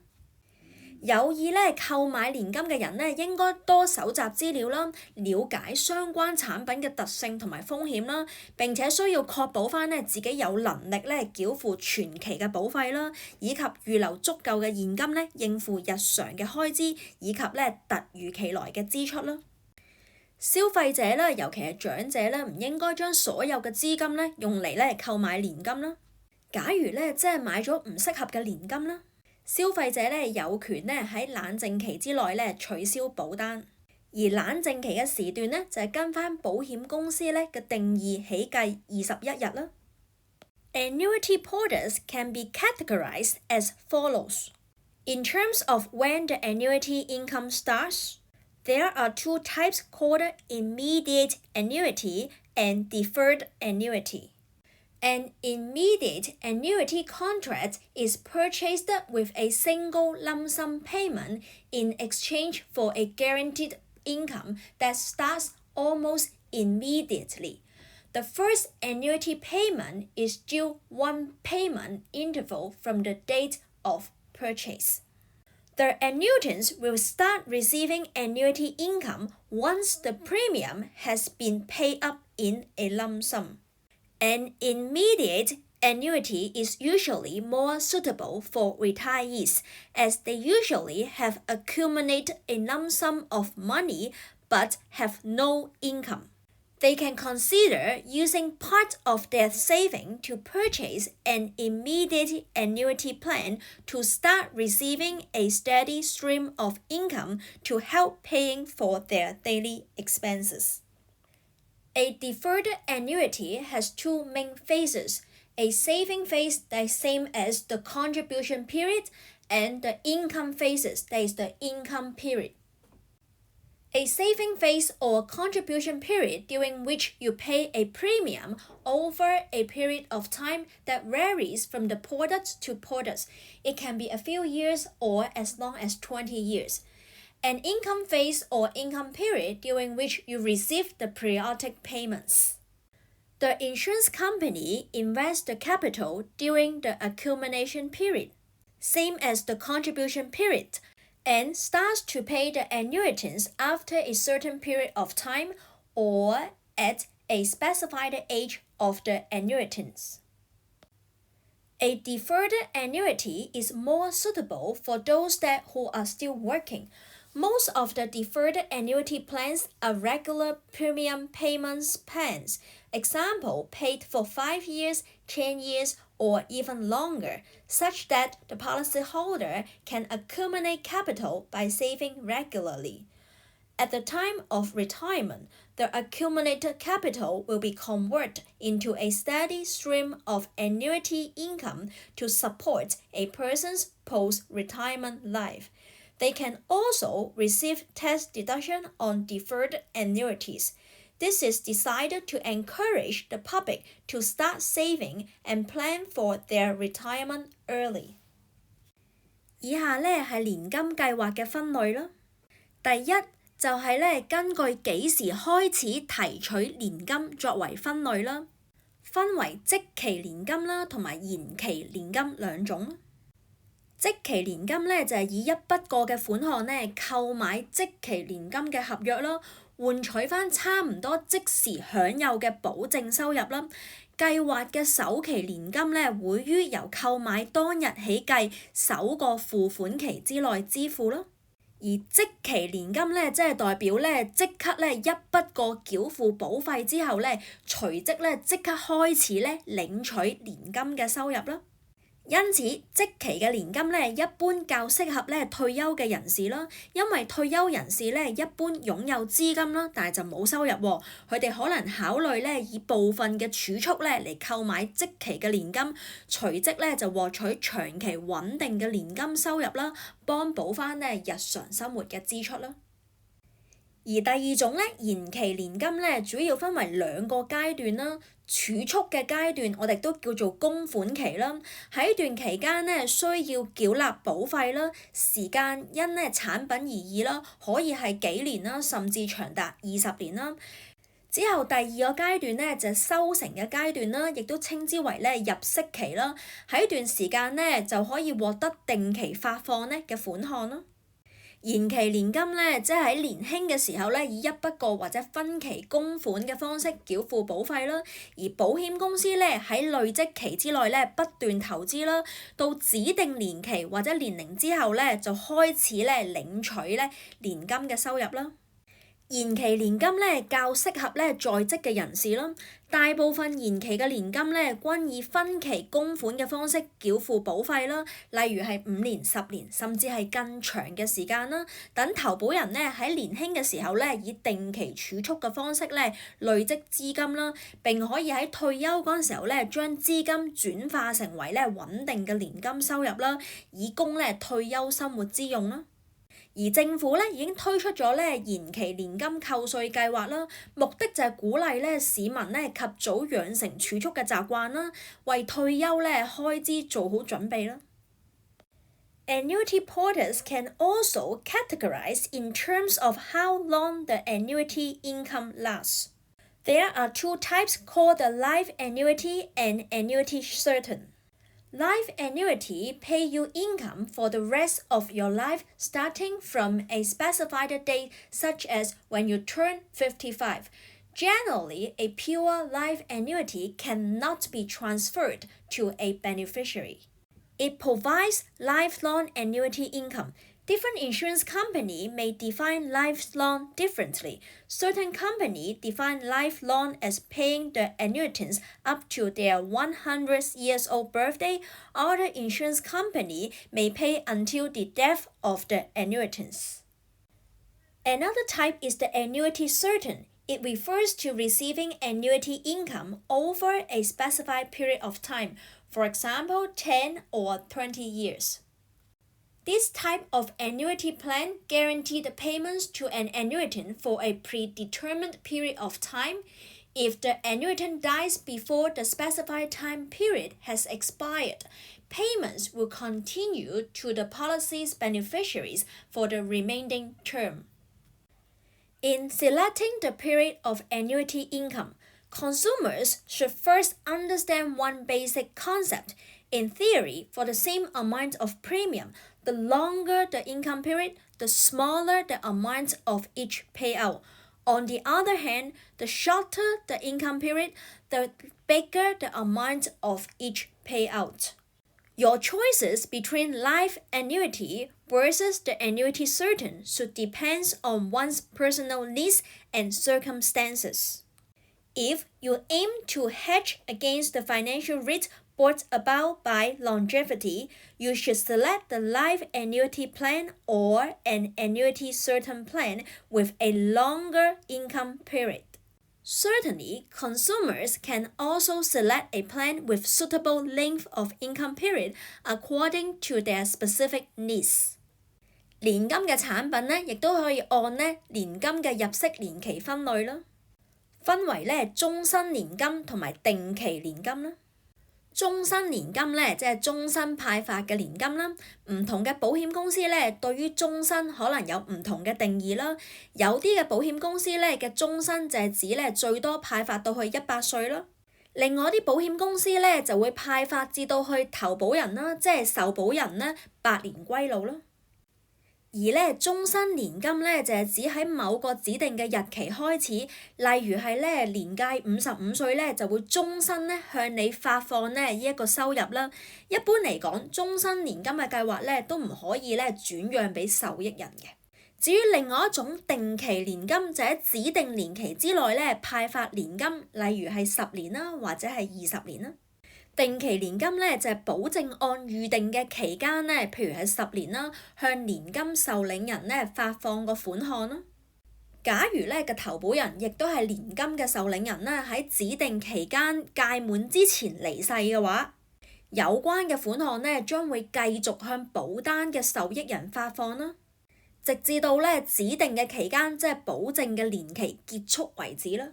有意咧購買年金嘅人咧，應該多搜集資料啦，了解相關產品嘅特性同埋風險啦，並且需要確保返咧自己有能力咧繳付全期嘅保費啦，以及預留足夠嘅現金咧應付日常嘅開支，以及咧突如其來嘅支出啦。消費者咧，尤其係長者咧，唔應該將所有嘅資金咧用嚟咧購買年金啦。假如咧即係買咗唔適合嘅年金啦，消費者咧有權咧喺冷靜期之內咧取消保單，而冷靜期嘅時段咧就係跟返保險公司咧嘅定義起計21日啦。Annuity products can be categorized as follows. In terms of when the annuity income starts, there are two types called immediate annuity and deferred annuity. An immediate annuity contract is purchased with a single lump sum payment in exchange for a guaranteed income that starts almost immediately. The first annuity payment is due one payment interval from the date of purchase. The annuitants will start receiving annuity income once the premium has been paid up in a lump sum. An immediate annuity is usually more suitable for retirees, as they usually have accumulated a lump sum of money but have no income. They can consider using part of their saving to purchase an immediate annuity plan to start receiving a steady stream of income to help paying for their daily expenses. A deferred annuity has two main phases, a saving phase that is same as the contribution period and the income phases that is the income period. A saving phase or contribution period during which you pay a premium over a period of time that varies from the product to product. It can be a few years or as long as 20 years. An income phase or income period during which you receive the periodic payments. The insurance company invests the capital during the accumulation period, same as the contribution period, and starts to pay the annuitants after a certain period of time or at a specified age of the annuitants. A deferred annuity is more suitable for those who are still working. Most of the deferred annuity plans are regular premium payments plans. Example, paid for 5 years, 10 years, or even longer, such that the policyholder can accumulate capital by saving regularly. At the time of retirement, the accumulated capital will be converted into a steady stream of annuity income to support a person's post-retirement life. They can also receive tax deduction on deferred annuities. This is decided to encourage the public to start saving and plan for their retirement early. 以下呢係年金計劃嘅分類啦。第一就係呢根據幾時開始提取年金作為分類啦，分為即期年金啦同埋延期年金兩種。即期年金呢就係以一筆過嘅款項呢購買即期年金嘅合約啦，換取返差唔多即時享有嘅保證收入啦。計劃嘅首期年金呢會於由購買當日起計首個付款期之內支付啦。而即期年金呢，即係代表呢即刻呢一筆過繳付保費之後呢，隨即呢即刻開始呢領取年金嘅收入啦。因此，即期嘅年金呢，一般較適合呢退休嘅人士啦，因為退休人士呢一般擁有資金啦，但係就冇收入喎，佢哋可能考慮呢以部分嘅儲蓄呢嚟購買即期嘅年金，隨即呢就獲取長期穩定嘅年金收入啦，幫補返呢日常生活嘅支出啦。而第二種呢，延期年金呢，主要分為兩個階段啦。儲蓄嘅階段，我哋都叫做供款期啦。喺呢段期間呢，需要繳納保費啦，時間因呢產品而異啦，可以係幾年啦，甚至長達20年啦。之後第二個階段呢，就係收成嘅階段啦，亦都稱之為呢入息期啦。喺呢段時間呢，就可以獲得定期發放呢嘅款項啦。延期年金呢，即係喺年輕嘅時候呢，以一筆過或者分期供款嘅方式繳付保費啦，而保險公司呢，喺累積期之內呢不斷投資啦，到指定年期或者年齡之後呢，就開始呢領取呢年金嘅收入啦。延期年金呢較適合呢在職嘅人士啦，大部分延期嘅年金呢均以分期供款嘅方式繳付保費啦，例如係5年、10年，甚至係更長嘅時間啦。等投保人呢喺年輕嘅時候呢，以定期儲蓄嘅方式呢累積資金啦，並可以喺退休嗰陣時候呢將資金轉化成為呢穩定嘅年金收入啦，以供呢退休生活之用啦。而政府呢已經推出咗呢延期年金扣稅計劃啦，目的就係鼓勵呢市民呢及早養成儲蓄嘅習慣啦，為退休呢開支做好準備啦。Annuity porters can also categorize in terms of how long the annuity income lasts. There are two types called the life annuity and annuity certain.Life annuity pay you income for the rest of your life starting from a specified date such as when you turn 55. Generally, a pure life annuity cannot be transferred to a beneficiary. It provides lifelong annuity income. Different insurance companies may define lifelong differently. Certain companies define lifelong as paying the annuitants up to their 100 years old birthday. Other insurance companies may pay until the death of the annuitants. Another type is the annuity certain. It refers to receiving annuity income over a specified period of time, for example, 10 or 20 years. This type of annuity plan guarantees the payments to an annuitant for a predetermined period of time. If the annuitant dies before the specified time period has expired, payments will continue to the policy's beneficiaries for the remaining term. In selecting the period of annuity income, consumers should first understand one basic concept. In theory, for the same amount of premium, the longer the income period, the smaller the amount of each payout. On the other hand, the shorter the income period, the bigger the amount of each payout. Your choices between life annuity versus the annuity certain should depend on one's personal needs and circumstances. If you aim to hedge against the financial risk brought about by longevity, you should select the life annuity plan or an annuity certain plan with a longer income period. Certainly, consumers can also select a plan with suitable length of income period according to their specific needs. 年金嘅產品呢，亦都可以按呢年金嘅入息年期分類啦，分為呢終身年金同埋定期年金啦。終身年金呢，即係終身派發嘅年金啦。唔同嘅保險公司呢，對於終身可能有唔同嘅定義啦。有啲嘅保險公司呢嘅終身就係指呢最多派發到去100歲啦。另外啲保險公司呢就會派發至到去投保人啦，即係受保人呢百年歸老啦。而呢終身年金呢，就係指喺某個指定嘅日期開始，例如係呢年屆55歲呢，就會終身呢向你發放呢一個收入啦。一般嚟講，終身年金嘅計劃呢都唔可以呢轉讓俾受益人嘅。至於另外一種定期年金，就喺指定年期之內呢派發年金，例如係10年啦，或者係20年啦。定期年金呢，就係保證按預定嘅期間呢，譬如係10年啦，向年金受領人呢發放個款項啦。假如呢個投保人亦都係年金嘅受領人呢，喺指定期間屆滿之前離世嘅話，有關嘅款項呢將會繼續向保單嘅受益人發放啦，直至到呢指定嘅期間，即係保證嘅年期結束為止啦。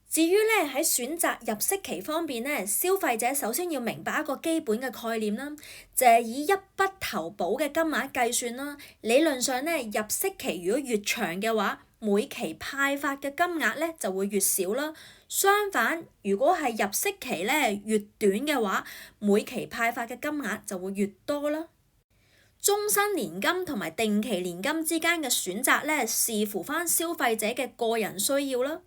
至於呢喺選擇入息期方面呢，消費者首先要明白一個基本嘅概念啦，就係以一筆投保嘅金額計算啦。理論上呢，入息期如果越長嘅話，每期派發嘅金額呢就會越少啦。相反，如果係入息期呢越短嘅話，每期派發嘅金額就會越多啦。終身年金同埋定期年金之間嘅選擇呢，視乎返消費者嘅個人需要啦。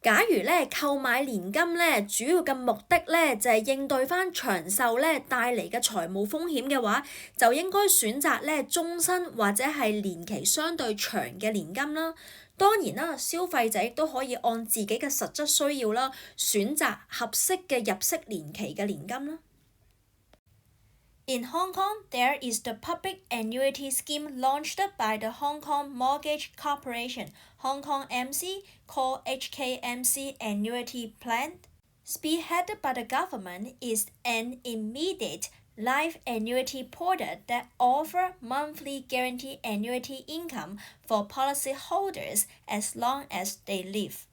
假如呢購買年金呢，主要嘅目的呢就係應對返長壽呢帶嚟嘅財務風險嘅話，就應該選擇呢終身或者係年期相對長嘅年金啦。當然啦，消費者都可以按自己嘅實質需要啦，選擇合適嘅入息年期嘅年金啦。In Hong Kong, there is the public annuity scheme launched by the Hong Kong Mortgage Corporation, Hong Kong MC, called HKMC Annuity Plan. Spearheaded by the government is an immediate life annuity product that offers monthly guaranteed annuity income for policyholders as long as they live.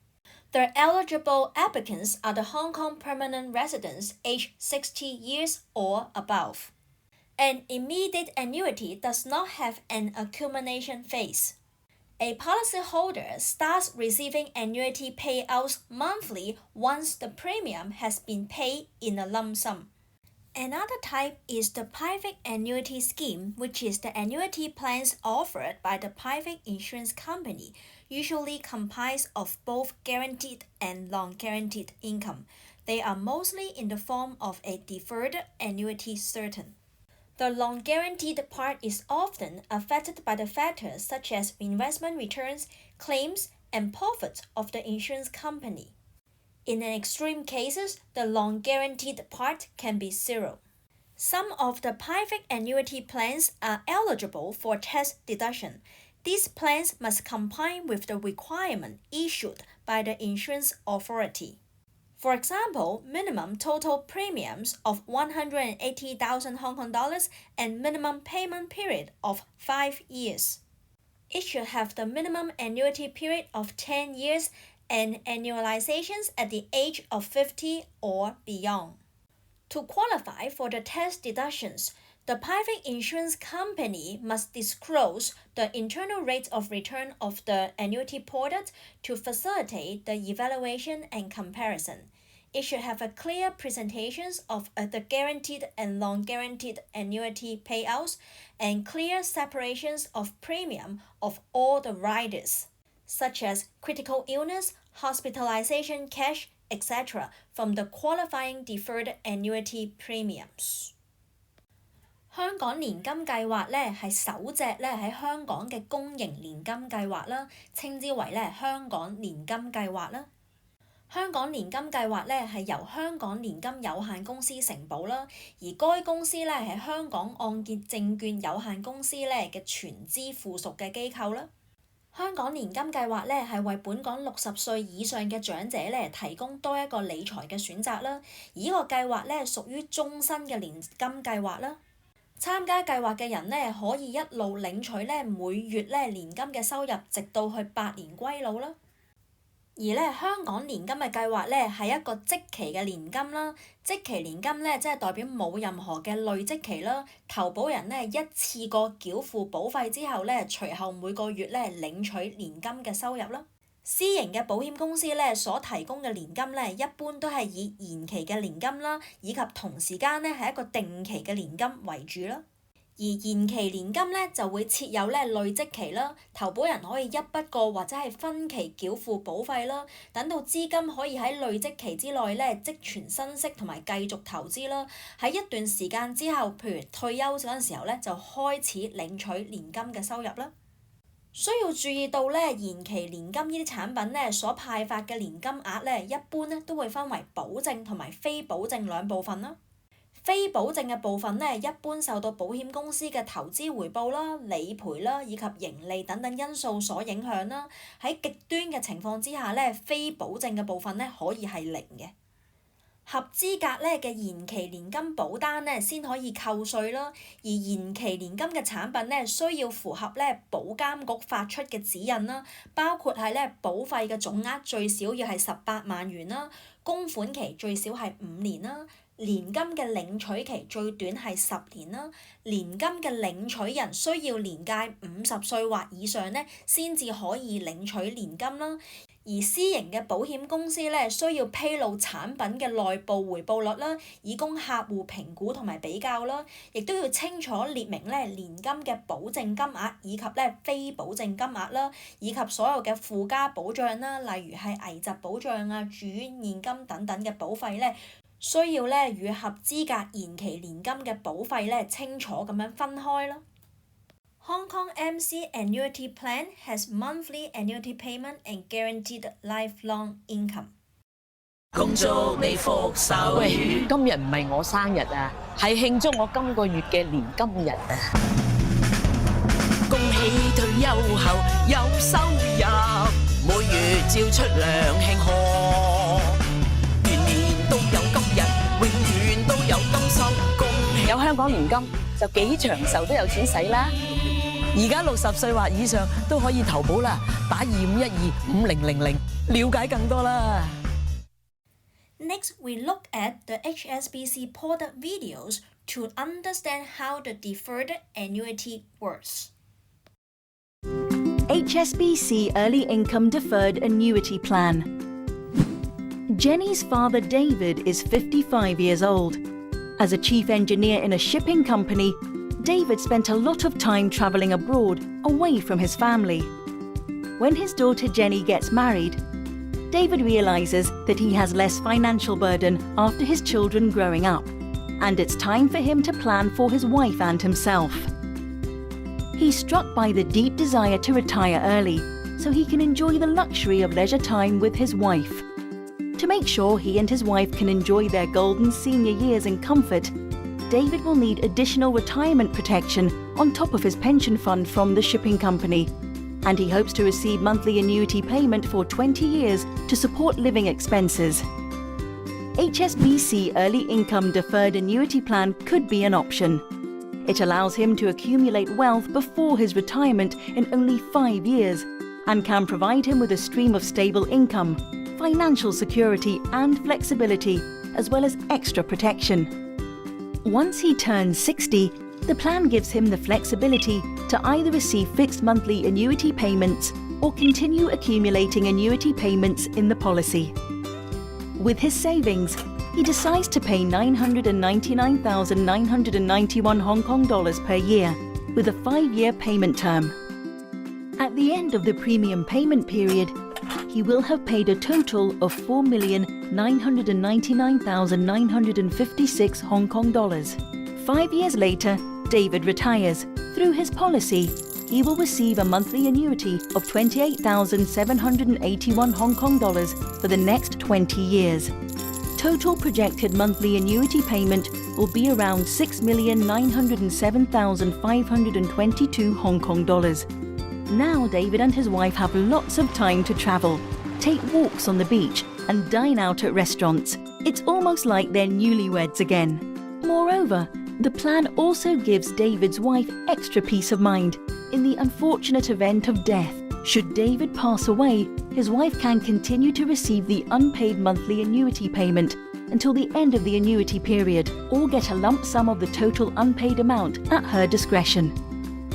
The eligible applicants are the Hong Kong permanent residents aged 60 years or above. An immediate annuity does not have an accumulation phase. A policyholder starts receiving annuity payouts monthly once the premium has been paid in a lump sum. Another type is the private annuity scheme, which is the annuity plans offered by the private insurance company, usually comprised of both guaranteed and non-guaranteed income. They are mostly in the form of a deferred annuity certain. The non-guaranteed part is often affected by the factors such as investment returns, claims, and profits of the insurance company. In extreme cases, the non-guaranteed part can be zero. Some of the private annuity plans are eligible for tax deduction. These plans must comply with the requirement issued by the insurance authority. For example, minimum total premiums of 180,000 Hong Kong dollars and minimum payment period of 5 years. It should have the minimum annuity period of 10 years and annualizations at the age of 50 or beyond. To qualify for the tax deductions, the private insurance company must disclose the internal rates of return of the annuity product to facilitate the evaluation and comparison. It should have a clear presentations of the guaranteed and non-guaranteed annuity payouts and clear separations of premium of all the riders, such as critical illness, hospitalization cash, etc. from the qualifying deferred annuity premiums. 香港年金計劃咧係首隻咧喺香港嘅公營年金計劃啦，稱之為咧香港年金計劃啦。香港年金計劃咧係由香港年金有限公司承保啦，而該公司咧係香港按揭證券有限公司咧嘅全資附屬嘅機構啦。香港年金計劃咧係為本港60歲以上嘅長者咧提供多一個理財嘅選擇啦，而呢個計劃咧屬於終身嘅年金計劃啦。參加計劃嘅人咧可以一路領取咧每月咧年金嘅收入，直到去百年歸老啦。而咧香港年金嘅計劃咧係一個即期嘅年金啦，即期年金咧即係代表冇任何嘅累積期啦，投保人咧一次過繳付保費之後咧，隨後每個月咧領取年金嘅收入啦。私營嘅保險公司咧所提供嘅年金咧，一般都係以延期嘅年金啦，以及同時間咧係一個定期嘅年金為主啦。而延期年金咧就會設有咧累積期啦，投保人可以一筆過或者係分期繳付保費啦，等到資金可以喺累積期之內咧積存新息同埋繼續投資啦。喺一段時間之後，譬如退休嗰陣時候咧，就開始領取年金嘅收入啦。需要注意到咧，延期年金呢啲產品咧所派發嘅年金額咧，一般咧都會分為保證同埋非保證兩部分啦。非保證嘅部分咧，一般受到保險公司嘅投資回報啦、理賠啦以及盈利等等因素所影響啦。喺極端嘅情況之下咧，非保證嘅部分咧可以係零嘅。合資格咧嘅延期年金保單咧先可以扣稅啦，而延期年金嘅產品咧需要符合咧保監局發出嘅指引啦，包括係咧保費嘅總額最少要係18萬元啦，供款期最少係5年啦。年金嘅領取期最短係10年啦，年金嘅領取人需要年屆50歲或以上咧，先至可以領取年金啦。而私營嘅保險公司咧，需要披露產品嘅內部回報率啦，以供客戶評估同埋比較啦，亦都要清楚列明咧年金嘅保證金額以及咧非保證金額啦，以及所有嘅附加保障啦，例如係危疾保障啊、住院現金等等嘅保費咧，需要咧與合資格延期年金嘅保費咧清楚咁樣分開啦。Hong Kong MC Annuity Plan has monthly annuity payment and guaranteed lifelong income. 恭祝你福壽。喂，今日唔係我生日啊，係慶祝我今個月嘅年金日啊！恭喜退休後有收入，每月照出糧慶賀，年年都有今日，永遠都有今生。恭喜有香港年金就幾長壽都有錢使啦！而家60歲或以上都可以投保啦，打25125000，了解更多啦。Next, we look at the HSBC product videos to understand how the deferred annuity works. HSBC Early Income Deferred Annuity Plan. Jenny's father David is 55 years old. As a chief engineer in a shipping company, David spent a lot of time travelling abroad, away from his family. When his daughter Jenny gets married, David realises that he has less financial burden after his children growing up, and it's time for him to plan for his wife and himself. He's struck by the deep desire to retire early, so he can enjoy the luxury of leisure time with his wife. To make sure he and his wife can enjoy their golden senior years in comfort, David will need additional retirement protection on top of his pension fund from the shipping company, and he hopes to receive monthly annuity payment for 20 years to support living expenses. HSBC Early Income Deferred Annuity Plan could be an option. It allows him to accumulate wealth before his retirement in only 5 years and can provide him with a stream of stable income, financial security and flexibility, as well as extra protection. Once he turns 60, the plan gives him the flexibility to either receive fixed monthly annuity payments or continue accumulating annuity payments in the policy. With his savings, he decides to pay 999,991 Hong Kong dollars per year with a 5-year payment term. At the end of the premium payment period, he will have paid a total of 4,999,956 Hong Kong dollars. 5 years later, David retires. Through his policy, he will receive a monthly annuity of 28,781 Hong Kong dollars for the next 20 years. Total projected monthly annuity payment will be around 6,907,522 Hong Kong dollars. Now David and his wife have lots of time to travel, take walks on the beach and dine out at restaurants. It's almost like they're newlyweds again. Moreover, the plan also gives David's wife extra peace of mind. In the unfortunate event of death, should David pass away, his wife can continue to receive the unpaid monthly annuity payment until the end of the annuity period, or get a lump sum of the total unpaid amount at her discretion.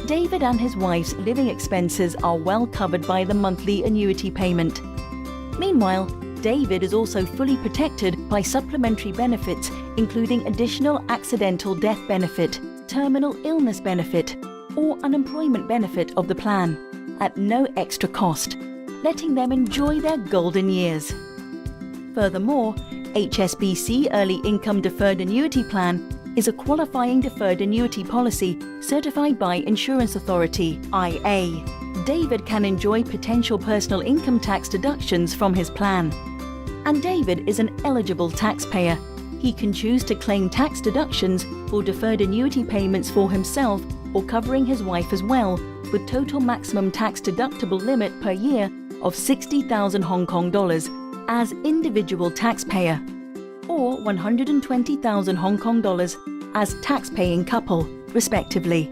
David and his wife's living expenses are well covered by the monthly annuity payment. Meanwhile, David is also fully protected by supplementary benefits, including additional accidental death benefit, terminal illness benefit, or unemployment benefit of the plan, at no extra cost, letting them enjoy their golden years. Furthermore, HSBC Early Income Deferred Annuity Plan is a qualifying deferred annuity policy certified by Insurance Authority, IA. David can enjoy potential personal income tax deductions from his plan. And David is an eligible taxpayer. He can choose to claim tax deductions for deferred annuity payments for himself or covering his wife as well, with total maximum tax deductible limit per year of 60,000 Hong Kong dollars as individual taxpayer, or 120,000 Hong Kong dollars as tax-paying couple, respectively.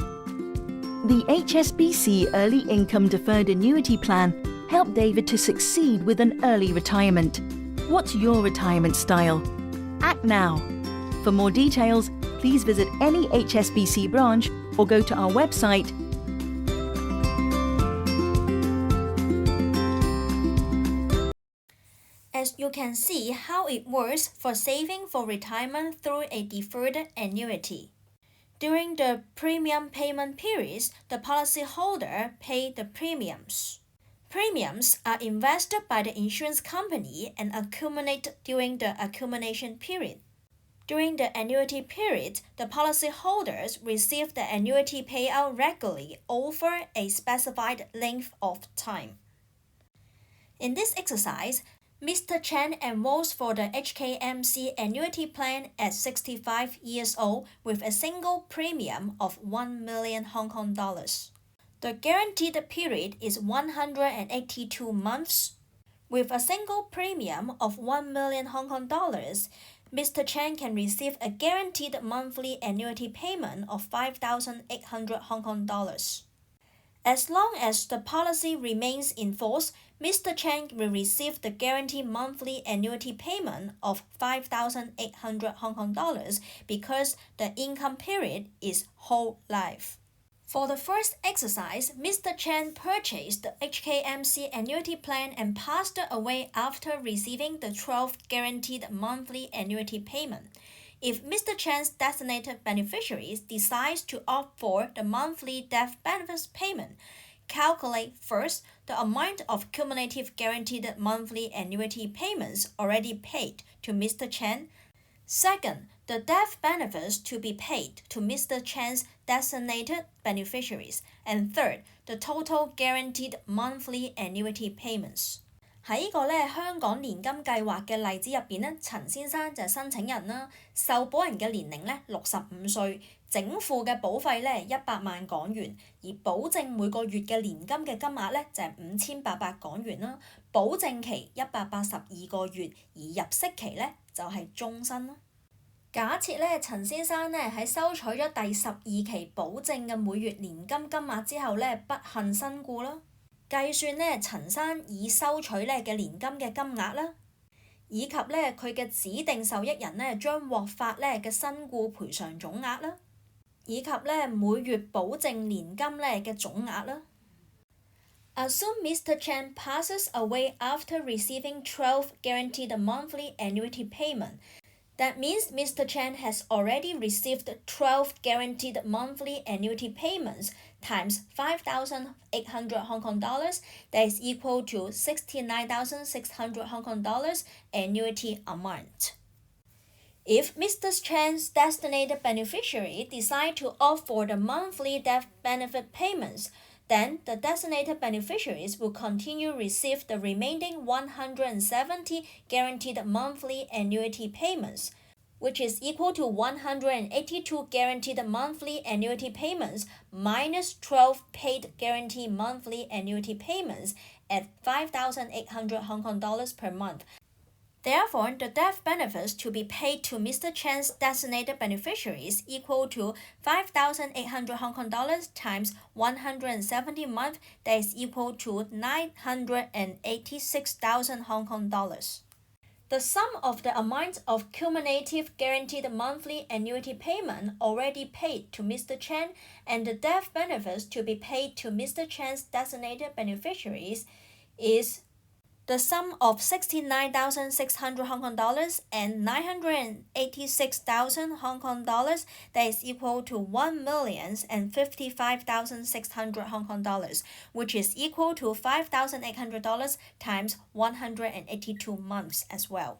The HSBC Early Income Deferred Annuity Plan helped David to succeed with an early retirement. What's your retirement style? Act now. For more details, please visit any HSBC branch or go to our website As you can see how it works for saving for retirement through a deferred annuity. During the premium payment periods, the policyholder pays the premiums. Premiums are invested by the insurance company and accumulate during the accumulation period. During the annuity period, the policyholders receive the annuity payout regularly over a specified length of time. In this exercise, Mr. Chen enrolls for the HKMC annuity plan at 65 years old with a single premium of 1 million Hong Kong dollars. The guaranteed period is 182 months. With a single premium of 1 million Hong Kong dollars, Mr. Chen can receive a guaranteed monthly annuity payment of 5,800 Hong Kong dollars. As long as the policy remains in force, Mr. Chen will receive the guaranteed monthly annuity payment of 5,800 Hong Kong dollars because the income period is whole life. For the first exercise, Mr. Chen purchased the HKMC annuity plan and passed away after receiving the 12th guaranteed monthly annuity payment. If Mr. Chen's designated beneficiaries decides to opt for the monthly death benefits payment, calculate first the amount of cumulative guaranteed monthly annuity payments already paid to Mr. Chen. Second, the death benefits to be paid to Mr. Chen's designated beneficiaries. And third, the total guaranteed monthly annuity payments. 喺呢個香港年金計劃嘅例子入邊陳先生就係申請人啦，受保人嘅年齡65歲，整付嘅保費100萬港元，而保證每個月嘅年金嘅金額就係5800港元啦，保證期182個月，而入息期就係終身啦。假設咧陳先生咧喺收取咗第12期保證嘅每月年金金額之後咧不幸身故啦，計算咧陳生已收取咧嘅年金嘅金額啦，以及咧佢嘅指定受益人咧將獲發咧嘅身故賠償總額啦，以及咧每月保證年金咧嘅總額啦。Assume Mr. Chen passes away after receiving 12 guaranteed monthly annuity payment. That means Mr. Chen has already received 12 guaranteed monthly annuity payments times 5,800 Hong Kong dollars, that is equal to 69,600 Hong Kong dollars annuity amount. If Mr. Chen's designated beneficiary decide to opt for the monthly death benefit payments, then the designated beneficiaries will continue receive the remaining 170 guaranteed monthly annuity payments, which is equal to 182 guaranteed monthly annuity payments minus 12 paid guaranteed monthly annuity payments at 5,800 Hong Kong dollars per month. Therefore, the death benefits to be paid to Mr. Chen's designated beneficiaries equal to 5,800 Hong Kong dollars times 170 months, that is equal to 986,000 Hong Kong dollars. The sum of the amount of cumulative guaranteed monthly annuity payment already paid to Mr. Chen and the death benefits to be paid to Mr. Chen's designated beneficiaries is the sum of 69,600 Hong Kong dollars and 986,000 Hong Kong dollars, that is equal to 1,055,600 Hong Kong dollars, which is equal to $5,800 times 182 months as well.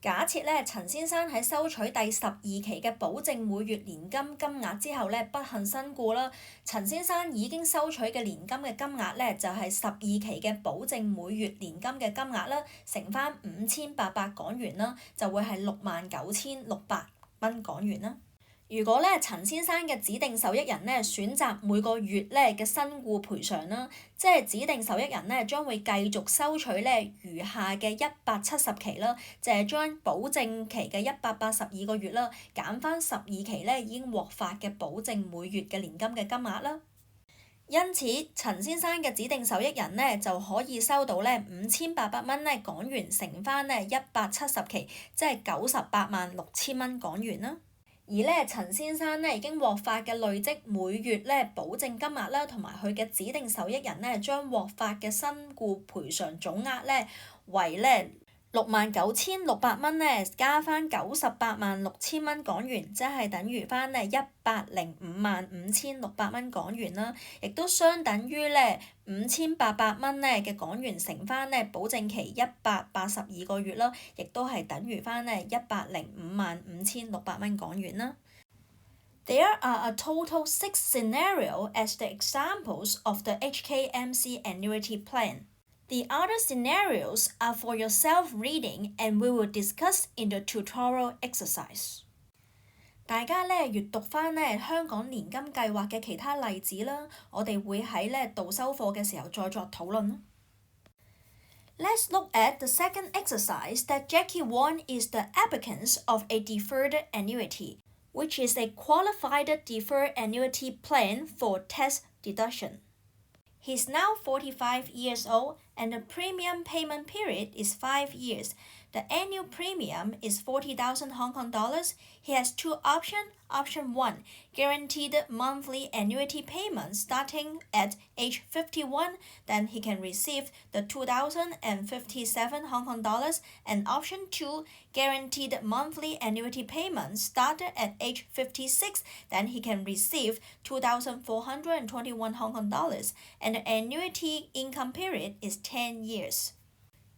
假設咧陳先生喺收取第12期嘅保證每月年金金額之後咧不幸身故啦，陳先生已經收取嘅年金嘅金額咧就係12期嘅保證每月年金嘅金額啦，乘翻5,800港元啦，就會係69,600蚊港元啦。如果咧陳先生嘅指定受益人咧選擇每個月咧嘅身故賠償啦，即係指定受益人咧將會繼續收取咧餘下嘅170期啦，就係將保證期嘅182個月啦減翻12期咧已經獲發嘅保證每月嘅年金嘅金額啦。因此，陳先生嘅指定受益人咧就可以收到咧5,800蚊咧港元乘翻咧170期，即係986000蚊港元啦。而咧陳先生咧已經獲發嘅累積每月咧保證金額啦，同埋佢嘅指定受益人咧將獲發嘅身故賠償總額咧為咧69,600蚊咧加翻986000蚊港元，即係等於翻咧1055600蚊港元啦，亦都相等於咧5,800蚊咧嘅港元乘翻咧保證期182個月啦，亦都係等於翻咧1055600蚊港元啦。There are a total 6 scenarios as the examples of the HKMC annuity plan.The other scenarios are for your self-reading and we will discuss in the tutorial exercise. 大家咧閱讀翻咧香港年金計劃嘅其他例子啦，我哋會喺咧導修課嘅時候再作討論啦。Let's look at the second exercise that Jackie Wong is the applicant of a deferred annuity, which is a qualified deferred annuity plan for tax deduction.He's now 45 years old and the premium payment period is 5 years. The annual premium is 40,000 Hong Kong dollars. He has two options. Option 1, guaranteed monthly annuity payments starting at age 51, then he can receive the 2,057 Hong Kong dollars. And option 2, guaranteed monthly annuity payments started at age 56, then he can receive 2,421 Hong Kong dollars. And the annuity income period is 10 years.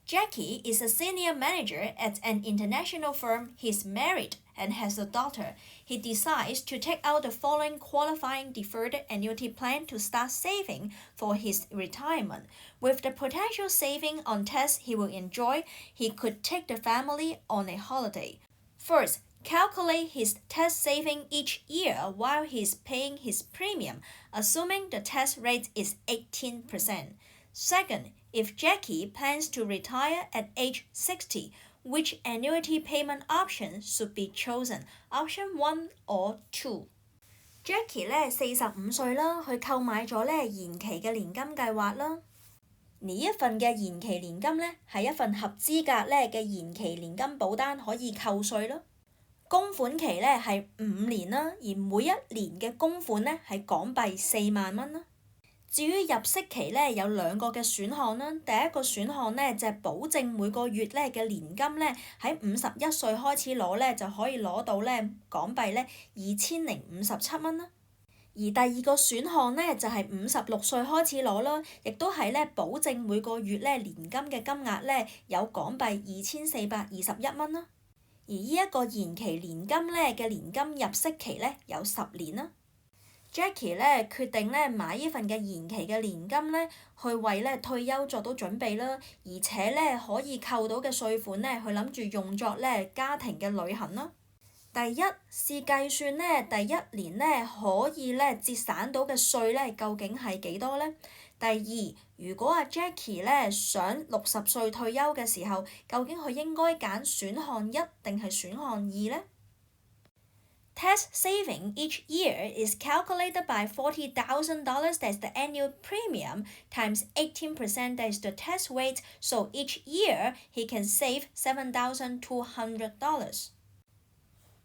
Jackie is a senior manager at an international firm. He's married and has a daughter. He decides to take out the following qualifying deferred annuity plan to start saving for his retirement. With the potential saving on tax he will enjoy, he could take the family on a holiday. First, calculate his tax saving each year while he's paying his premium, assuming the tax rate is 18%. Second, if Jackie plans to retire at age 60, Which annuity payment option should be chosen? Option 1 or 2。Jackie 咧45歲啦，佢購買咗咧延期嘅年金計劃啦。而一份嘅延期年金咧係一份合資格咧嘅延期年金保單，可以扣稅啦。供款期咧係5年啦，而每一年嘅供款咧係港幣4萬蚊啦。至於入息期咧有2個嘅選項啦，第一個選項咧就係保證每個月咧嘅年金咧喺51歲開始攞咧就可以攞到咧港幣咧2057蚊啦。而第二個選項咧就係56歲開始攞啦，亦都係咧保證每個月咧年金嘅金額咧有港幣2421蚊啦。而呢一個延期年金咧嘅年金入息期咧有10年啦。Jackie 咧決定咧買呢份嘅延期嘅年金咧，去為咧退休作到準備啦，而且咧可以扣到嘅稅款咧，佢諗住用作咧家庭嘅旅行啦。第一，試計算咧第一年咧可以咧節省到嘅稅咧究竟係幾多咧？第二，如果Jackie 咧想60歲退休嘅時候，究竟佢應該揀選項1定係選項2咧？Tax saving each year is calculated by $40,000 as the annual premium times 18% as the tax rate, so each year he can save $7,200.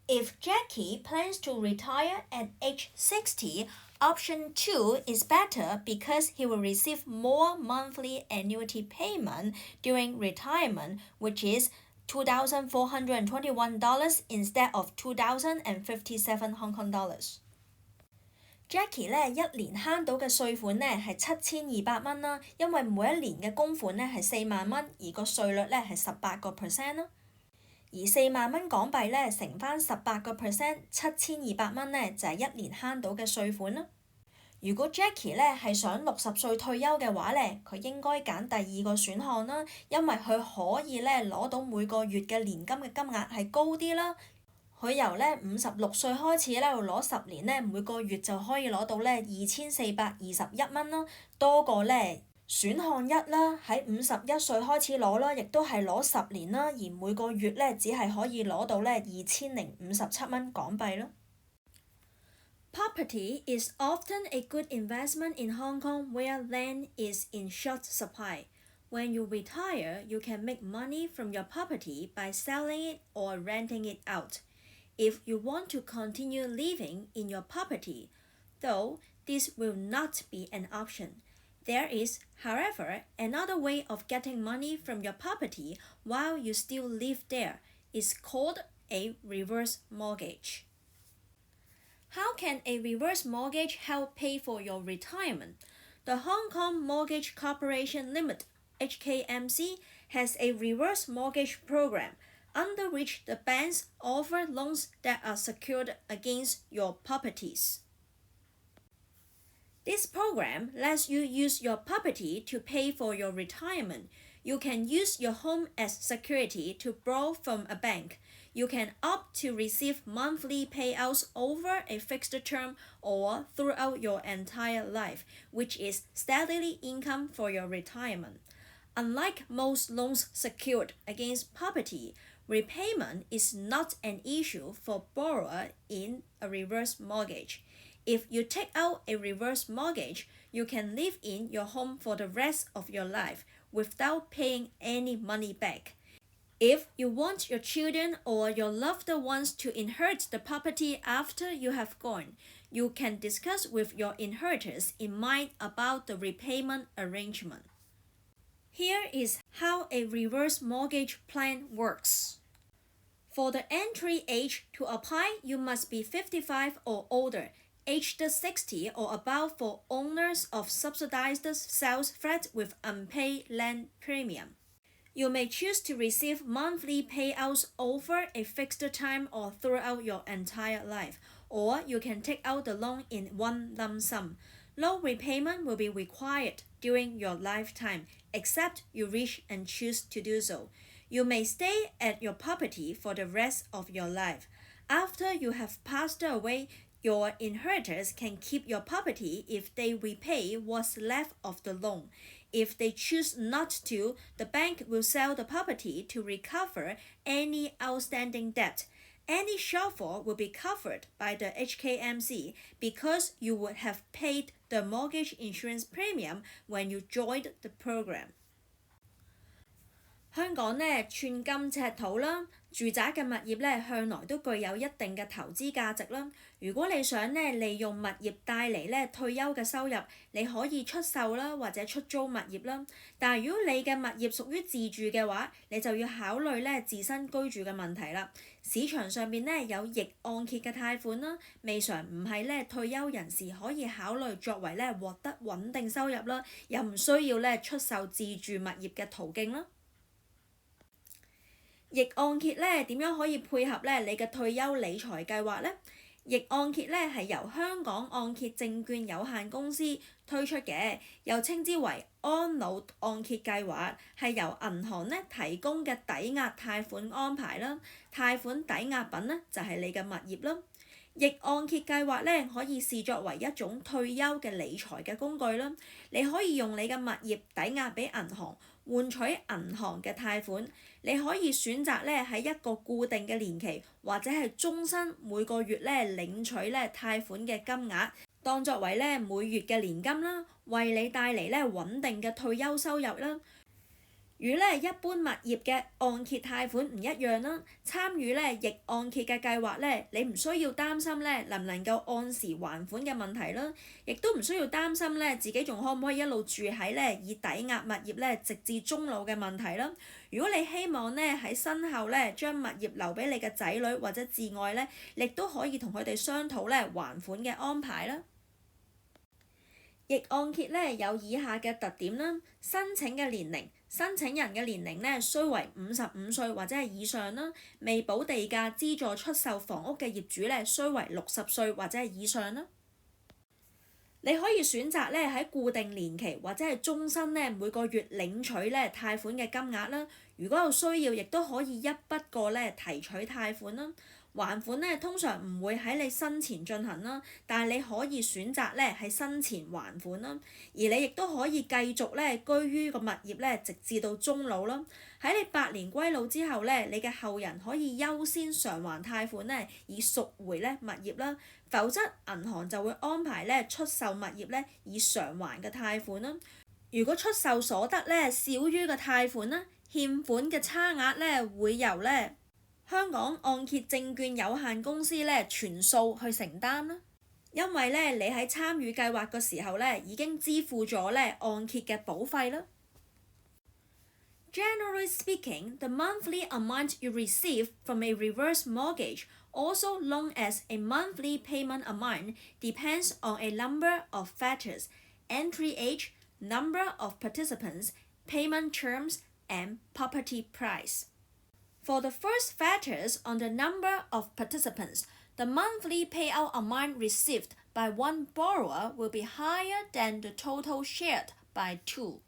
If Jackie plans to retire at age 60, option 2 is better because he will receive more monthly annuity payment during retirement, which is $2,421 instead of 2,057 Hong Kong dollars. Jackie 咧一年慳到嘅稅款咧係7200蚊啦，因為每一年嘅供款咧係4萬蚊，而個稅率咧係18%啦。而4萬蚊港幣咧乘翻18%， 7200蚊咧就係一年慳到嘅稅款啦。如果 Jackie 咧係想60歲退休嘅話咧，佢應該揀第二個選項啦，因為佢可以咧攞到每個月嘅年金嘅金額係高啲啦。佢由咧56歲開始咧攞10年咧，每個月就可以攞到咧2421蚊啦，多過咧選項1啦，喺51歲開始攞啦，亦都係攞10年啦，而每個月咧只係可以攞到咧2057蚊港幣咯。Property is often a good investment in Hong Kong where land is in short supply. When you retire, you can make money from your property by selling it or renting it out. If you want to continue living in your property, though, this will not be an option. There is, however, another way of getting money from your property while you still live there. It's called a reverse mortgage. How can a reverse mortgage help pay for your retirement? The Hong Kong Mortgage Corporation Limited, HKMC, has a reverse mortgage program under which the banks offer loans that are secured against your properties. This program lets you use your property to pay for your retirement. You can use your home as security to borrow from a bank. You can opt to receive monthly payouts over a fixed term or throughout your entire life, which is steady income for your retirement. Unlike most loans secured against property, repayment is not an issue for borrower in a reverse mortgage. If you take out a reverse mortgage, you can live in your home for the rest of your life without paying any money back. If you want your children or your loved ones to inherit the property after you have gone, you can discuss with your inheritors in mind about the repayment arrangement. Here is how a reverse mortgage plan works. For the entry age to apply, you must be 55 or older, aged 60 or above for owners of subsidized sales flats with unpaid land premium. You may choose to receive monthly payouts over a fixed time or throughout your entire life, or you can take out the loan in one lump sum. No repayment will be required during your lifetime, except you wish and choose to do so. You may stay at your property for the rest of your life. After you have passed away, your inheritors can keep your property if they repay what's left of the loan. If they choose not to, the bank will sell the property to recover any outstanding debt. Any shortfall will be covered by the HKMC because you would have paid the mortgage insurance premium when you joined the program. 香港呢，寸金尺土啦，住宅嘅物業呢，向來都具有一定嘅投資價值啦。如果你想呢，利用物業帶嚟呢退休嘅收入，你可以出售啦或者出租物業啦。但係如果你嘅物業屬於自住嘅話，你就要考慮呢自身居住嘅問題啦。市場上面呢，有逆按揭嘅貸款啦，未嘗唔係呢退休人士可以考慮作為呢獲得穩定收入啦，又唔需要呢出售自住物業嘅途徑啦。逆按揭咧點樣可以配合咧你嘅退休理財計劃呢？逆按揭咧係由香港按揭證券有限公司推出嘅，又稱之為安老按揭計劃，係由銀行咧提供嘅抵押貸款安排啦。貸款抵押品咧就係你嘅物業啦。逆按揭計劃咧可以視作為一種退休嘅理財嘅工具啦。你可以用你嘅物業抵押俾銀行，換取銀行嘅貸款。你可以選擇咧喺一個固定嘅年期，或者係終身每個月咧領取咧貸款嘅金額，當作為咧每月嘅年金啦，為你帶嚟咧穩定嘅退休收入啦。與咧一般物業嘅按揭貸款唔一樣啦，參與咧逆按揭嘅計劃咧，你唔需要擔心咧能唔能夠按時還款嘅問題啦，亦都唔需要擔心咧自己仲可唔可以一路住喺咧以抵押物業咧直至終老嘅問題啦。如果你希望咧喺身後咧將物業留俾你嘅仔女或者至愛咧，亦都可以同佢哋商討咧還款嘅安排啦。逆按揭咧有以下嘅特點啦，申請嘅年齡，申請人嘅年齡咧須為55歲或者係以上啦，未補地價資助出售房屋嘅業主咧須為60歲或者係以上啦。你可以選擇咧喺固定年期或者係終身咧每個月領取咧貸款嘅金額啦。如果有需要，亦都可以一筆過咧提取貸款啦。還款咧通常唔會喺你生前進行啦，但係你可以選擇咧喺生前還款啦，而你亦都可以繼續咧居於個物業咧直至到終老啦。喺你百年歸老之後咧，你嘅後人可以優先償還貸款咧，以贖回咧物業啦。否則銀行就會安排咧出售物業咧以償還嘅貸款啦。如果出售所得咧少於個貸款啦，欠款嘅差額咧會由咧香港按揭證券有限公司咧全數去承擔啦，因為咧你喺參與計劃嘅時候咧已經支付咗咧按揭嘅保費啦。Generally speaking, the monthly amount you receive from a reverse mortgage, also known as a monthly payment amount, depends on a number of factors: entry age, number of participants, payment terms, and property price. For the first factors on the number of participants, the monthly payout amount received by one borrower will be higher than the total shared by two.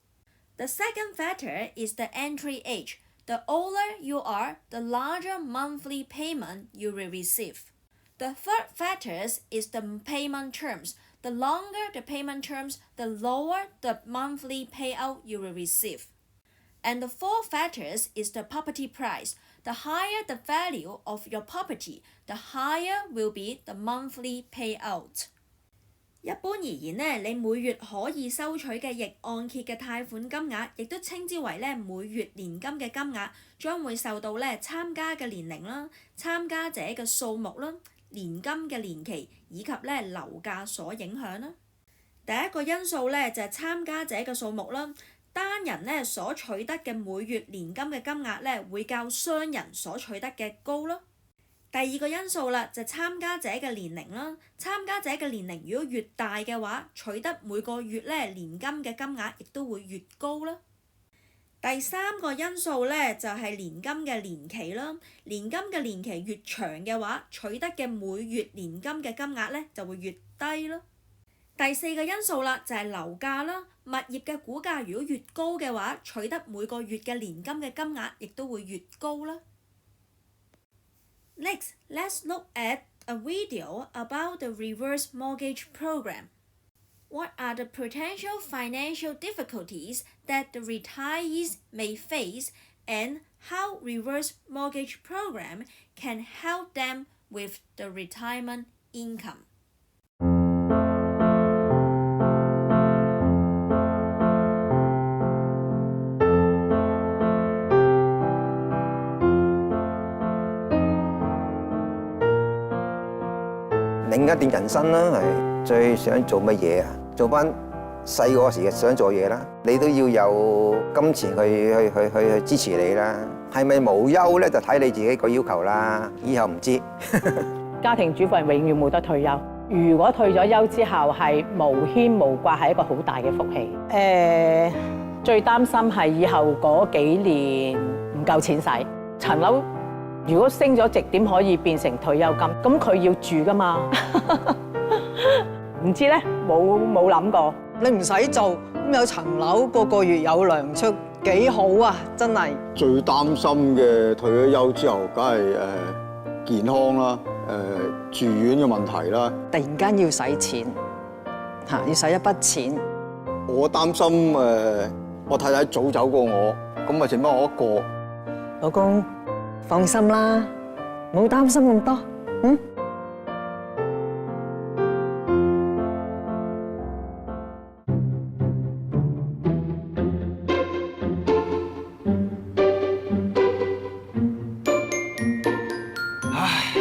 The second factor is the entry age. The older you are, the larger monthly payment you will receive. The third factor is the payment terms. The longer the payment terms, the lower the monthly payout you will receive. And the fourth factor is the property price. The higher the value of your property, the higher will be the monthly payout. 一般而言呢，你每月可以收取嘅逆按揭嘅貸款金額，亦都稱之為咧每月年金嘅金額，將會受到咧參加嘅年齡啦、參加者嘅數目啦、年金嘅年期以及咧樓價所影響啦。第一個因素咧就係參加者嘅數目啦。單人咧所取得嘅每月年金嘅金額咧會較雙人所取得嘅高咯。第二個因素啦就係參加者嘅年齡啦，參加者嘅年齡如果越大嘅話，取得每個月咧年金嘅金額亦都會越高啦。第三個因素咧就係年金嘅年期啦，年金嘅年期越長嘅話，取得嘅每月年金嘅金額咧就會越低咯。第四個因素啦就係樓價啦，物業嘅估價如果越高嘅話，取得每個月嘅年金嘅金額亦都會越高啦。Next, let's look at a video about the reverse mortgage program. What are the potential financial difficulties that the retirees may face, and how reverse mortgage program can help them with the retirement income? 另一段人生啦，係最想做乜嘢啊？做翻細嗰時嘅想做嘢啦，你都要有金錢去支持你啦。係咪無憂咧？就睇你自己個要求啦。以後唔知。家庭主婦係永遠冇得退休。如果退咗休之後係無牽無掛，係一個好大嘅福氣。最擔心係以後嗰幾年唔夠錢使，層樓。 如果升咗值，點可以變成退休金？咁佢要住噶嘛？唔知咧，冇諗過。你唔使做，咁有層樓，個月有糧出，幾好啊！真係。最擔心嘅退咗休之後，梗係健康啦，住院嘅問題啦。突然間要使錢，嚇要使一筆錢。我擔心我太太早走過我，咁咪剩翻我一個。老公。 放心啦，冇擔心咁多，唉，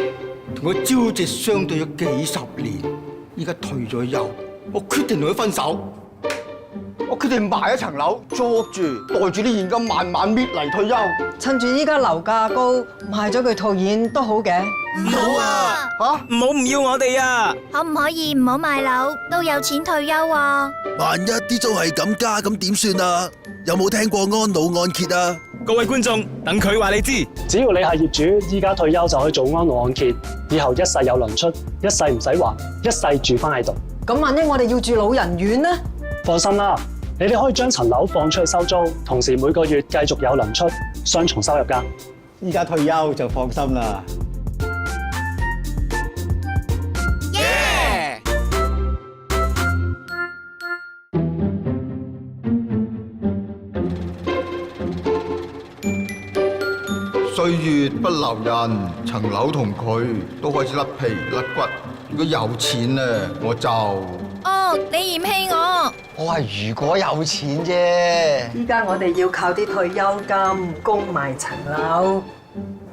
同佢朝夕相對咗幾十年，依家退咗休，我決定同佢分手。 我決定賣一層樓租住，袋住啲現金慢慢搣嚟退休。趁住依家樓價高，賣咗佢套現都好嘅。唔好啊！嚇，唔好唔要我哋啊！可唔可以唔好賣樓，都有錢退休啊？萬一啲租係咁加，咁點算啊？有冇聽過安老按揭啊？各位觀眾，等佢話你知。只要你係業主，依家退休就可以做安老按揭，以後一世有糧出，一世唔使還，一世住翻喺度。咁萬一我哋要住老人院呢？放心啦。 你哋可以將層樓放出去收租，同時每個月繼續有糧出，雙重收入㗎。依家退休就放心啦。耶！歲月不留人，層樓同佢都開始甩皮甩骨。如果有錢咧，我就……哦，你嫌棄我？ 我係如果有錢啫。依家我哋要靠啲退休金供埋層樓，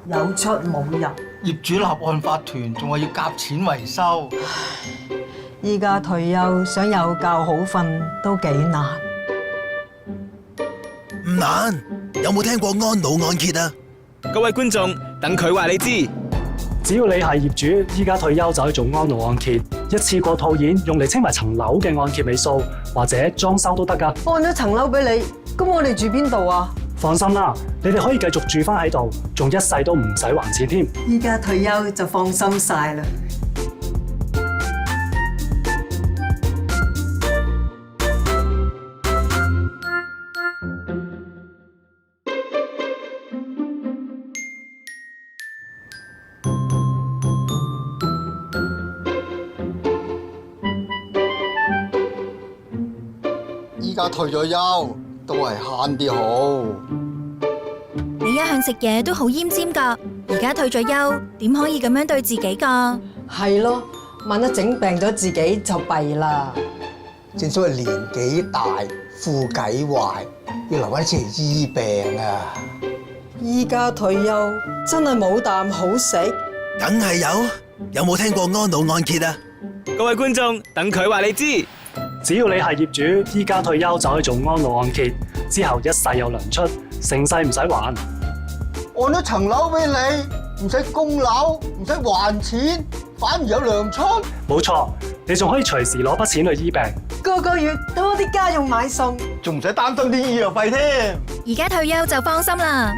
有出冇入。業主立案法團仲話要夾錢維修。依家退休想有覺好瞓都幾難。唔難，有冇聽過安老按揭啊？各位觀眾，等佢話你知。 只要你係業主，依家退休就可以做安老按揭，一次過套現用嚟清埋層樓嘅按揭尾數，或者裝修都得㗎。按咗層樓俾你，咁我哋住邊度啊？放心啦，你哋可以繼續住翻喺度，仲一世都唔使還錢添。依家退休就放心晒啦。 依家退咗休都係慳啲好。你一向食嘢都好奄尖㗎，而家退咗休，點可以咁樣對自己㗎？係咯，萬一整病咗自己就弊啦。正所謂年紀大，富計壞，要留翻啲錢嚟醫病啊！依家退休真係冇啖好食。梗係有，有冇聽過安老按揭啊？各位觀眾，等佢話你知。 只要你係業主，依家退休就可以做安老按揭，之後一世有糧出，成世唔使還。按咗層樓俾你，唔使供樓，唔使還錢，反而有糧出。冇錯，你仲可以隨時攞筆錢去醫病。個月多啲家用買餸，仲唔使擔心啲醫藥費添。而家退休就放心啦。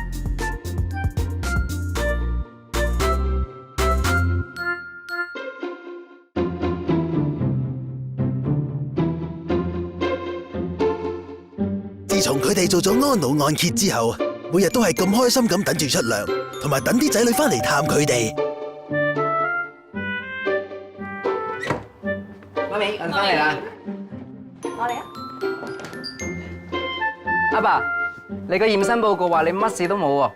自從佢哋做咗安老按揭之後，每日都係咁開心咁等住出糧，同埋等啲仔女翻嚟探佢哋。媽咪，我翻嚟啦。我嚟啊！阿爸，你個驗身報告話你乜事都冇喎。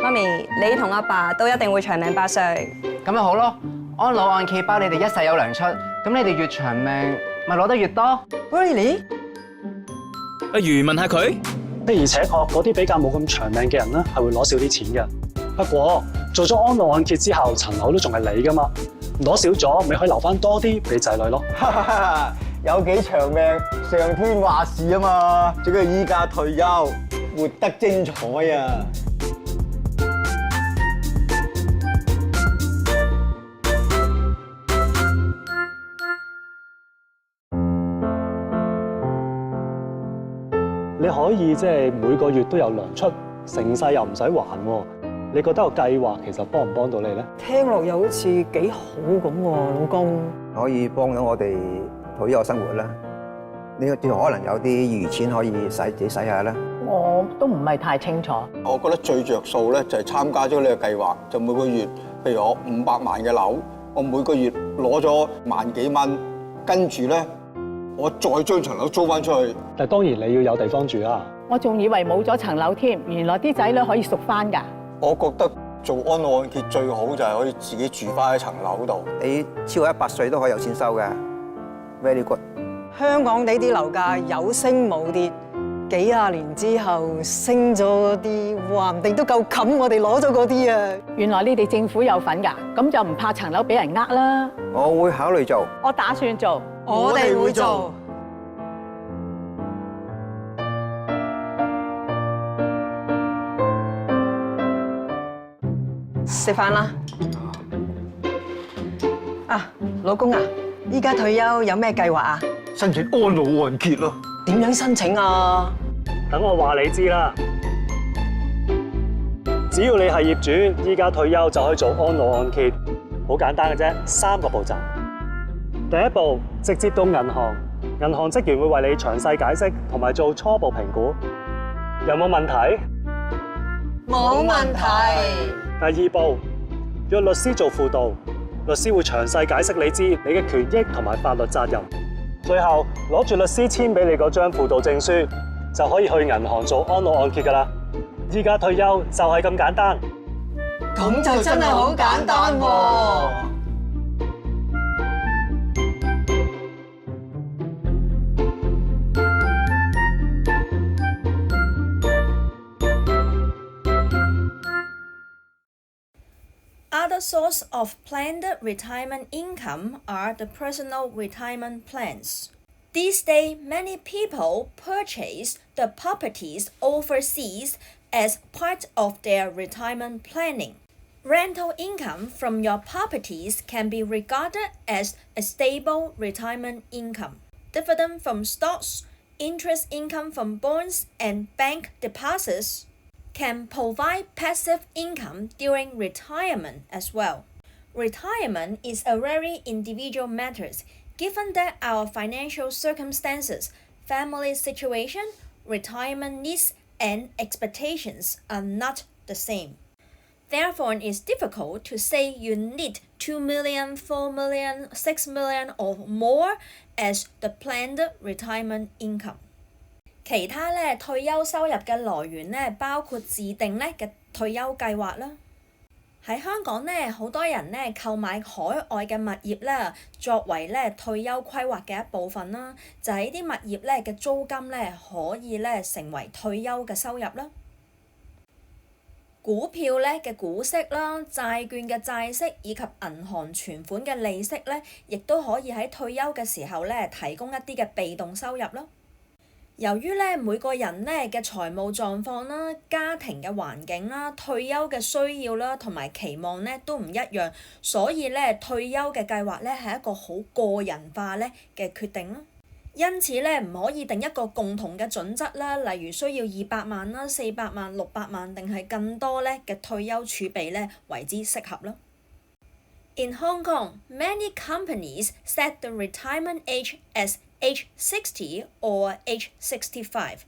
媽咪，你同阿爸都一定會長命百歲。咁咪好咯，安老按揭包你哋一世有糧出，咁你哋越長命，咪攞得越多。Really？ 不如問下佢。的而且確，嗰啲比較冇咁長命嘅人咧，係會攞少啲錢嘅。不過做咗安老按揭之後，層樓都仲係你噶嘛，攞少咗咪可以留翻多啲俾仔女咯。有幾長命，上天話事啊嘛！最緊要依家退休，活得精彩啊！你可以即係每個月都有糧出，成世又唔使還喎。你覺得個計劃其實幫唔幫到你咧？聽落又好似幾好咁喎，老公。可以幫到我哋退休生活啦。呢個可能有啲餘錢可以自己使下啦。我都唔係太清楚。我覺得最着數咧就係參加咗呢個計劃，就每個月，譬如我500萬嘅樓，我每個月攞咗萬幾蚊，跟住咧我再將層樓租翻出去。但當然你要有地方住啊！我仲以為冇咗層樓添，原來啲仔女可以贖翻㗎。我覺得做安老按揭最好就係可以自己住翻喺層樓度。你超過100歲都可以有錢收嘅 ，very good。香港地啲樓價有升冇跌，幾廿年之後升咗嗰啲，話唔定都夠冚我哋攞咗嗰啲啊！原來你哋政府有份㗎，咁就唔怕層樓俾人呃啦。我會考慮做。我打算做。我哋會做。食飯啦！啊，老公啊，依家退休有咩計劃啊？申請安老按揭咯。點樣申請啊？等我話你知啦。只要你係業主，依家退休就可以做安老按揭，好簡單嘅啫，3個步驟。第一步，直接到銀行，銀行職員會為你詳細解釋同埋做初步評估，有冇問題？冇問題。第二步，約律師做輔導，律師會詳細解釋你知你嘅權益同埋法律責任。最後攞住律師簽俾你嗰張輔導證書，就可以去銀行做安老按揭㗎啦。依家退休就係咁簡單。咁就真係好簡單喎！Other sources of planned retirement income are the personal retirement plans. These days, many people purchase the properties overseas as part of their retirement planning. Rental income from your properties can be regarded as a stable retirement income. Dividend from stocks, interest income from bonds, and bank deposits can provide passive income during retirement as well. Retirement is a very individual matter, given that our financial circumstances, family situation, retirement needs, and expectations are not the same. Therefore, it is difficult to say you need 2 million, 4 million, 6 million or more as the planned retirement income. 其他退休收入嘅來源包括自定嘅退休計劃啦。喺香港好多人購買海外嘅物業啦，作為退休規劃嘅一部分啦，就係啲物業嘅租金可以成為退休嘅收入啦。股票嘅股息啦，債券嘅債息以及銀行存款嘅利息亦都可以喺退休嘅時候提供一啲嘅被動收入啦。由於每個人嘅財務狀況啦、家庭嘅環境啦、退休嘅需要啦同埋期望都唔一樣，所以退休嘅計劃係一個好個人化嘅決定啦。因此唔可以定一個共同嘅準則啦，例如需要200萬啦、400萬、600萬定係更多嘅退休儲備為之適合啦。In Hong Kong, many companies set the retirement age as age 60 or age 65.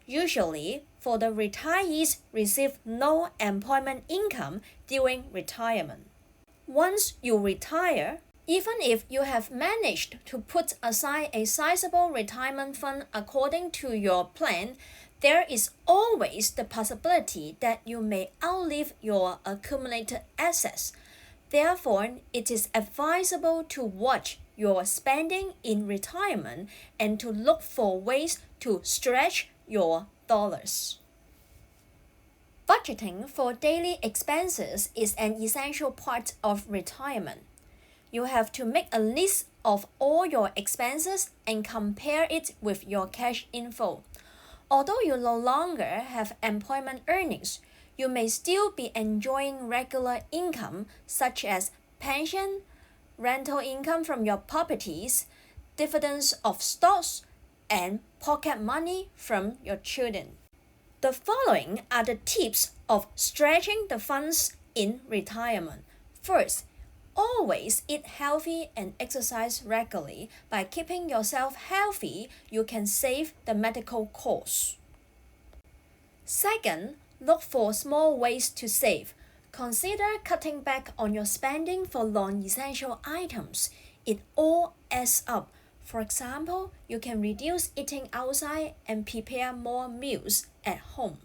Usually, for the retirees receive no employment income during retirement. Once you retire, Even if you have managed to put aside a sizable retirement fund according to your plan, there is always the possibility that you may outlive your accumulated assets. Therefore, it is advisable to watch your spending in retirement and to look for ways to stretch your dollars. Budgeting for daily expenses is an essential part of retirement. You have to make a list of all your expenses and compare it with your cash inflow. Although you no longer have employment earnings, you may still be enjoying regular income such as pension, rental income from your properties, dividends of stocks, and pocket money from your children. The following are the tips of stretching the funds in retirement. First, always eat healthy and exercise regularly. By keeping yourself healthy, you can save the medical costs. Second, look for small ways to save. Consider cutting back on your spending for non-essential items. It all adds up. For example, you can reduce eating outside and prepare more meals at home.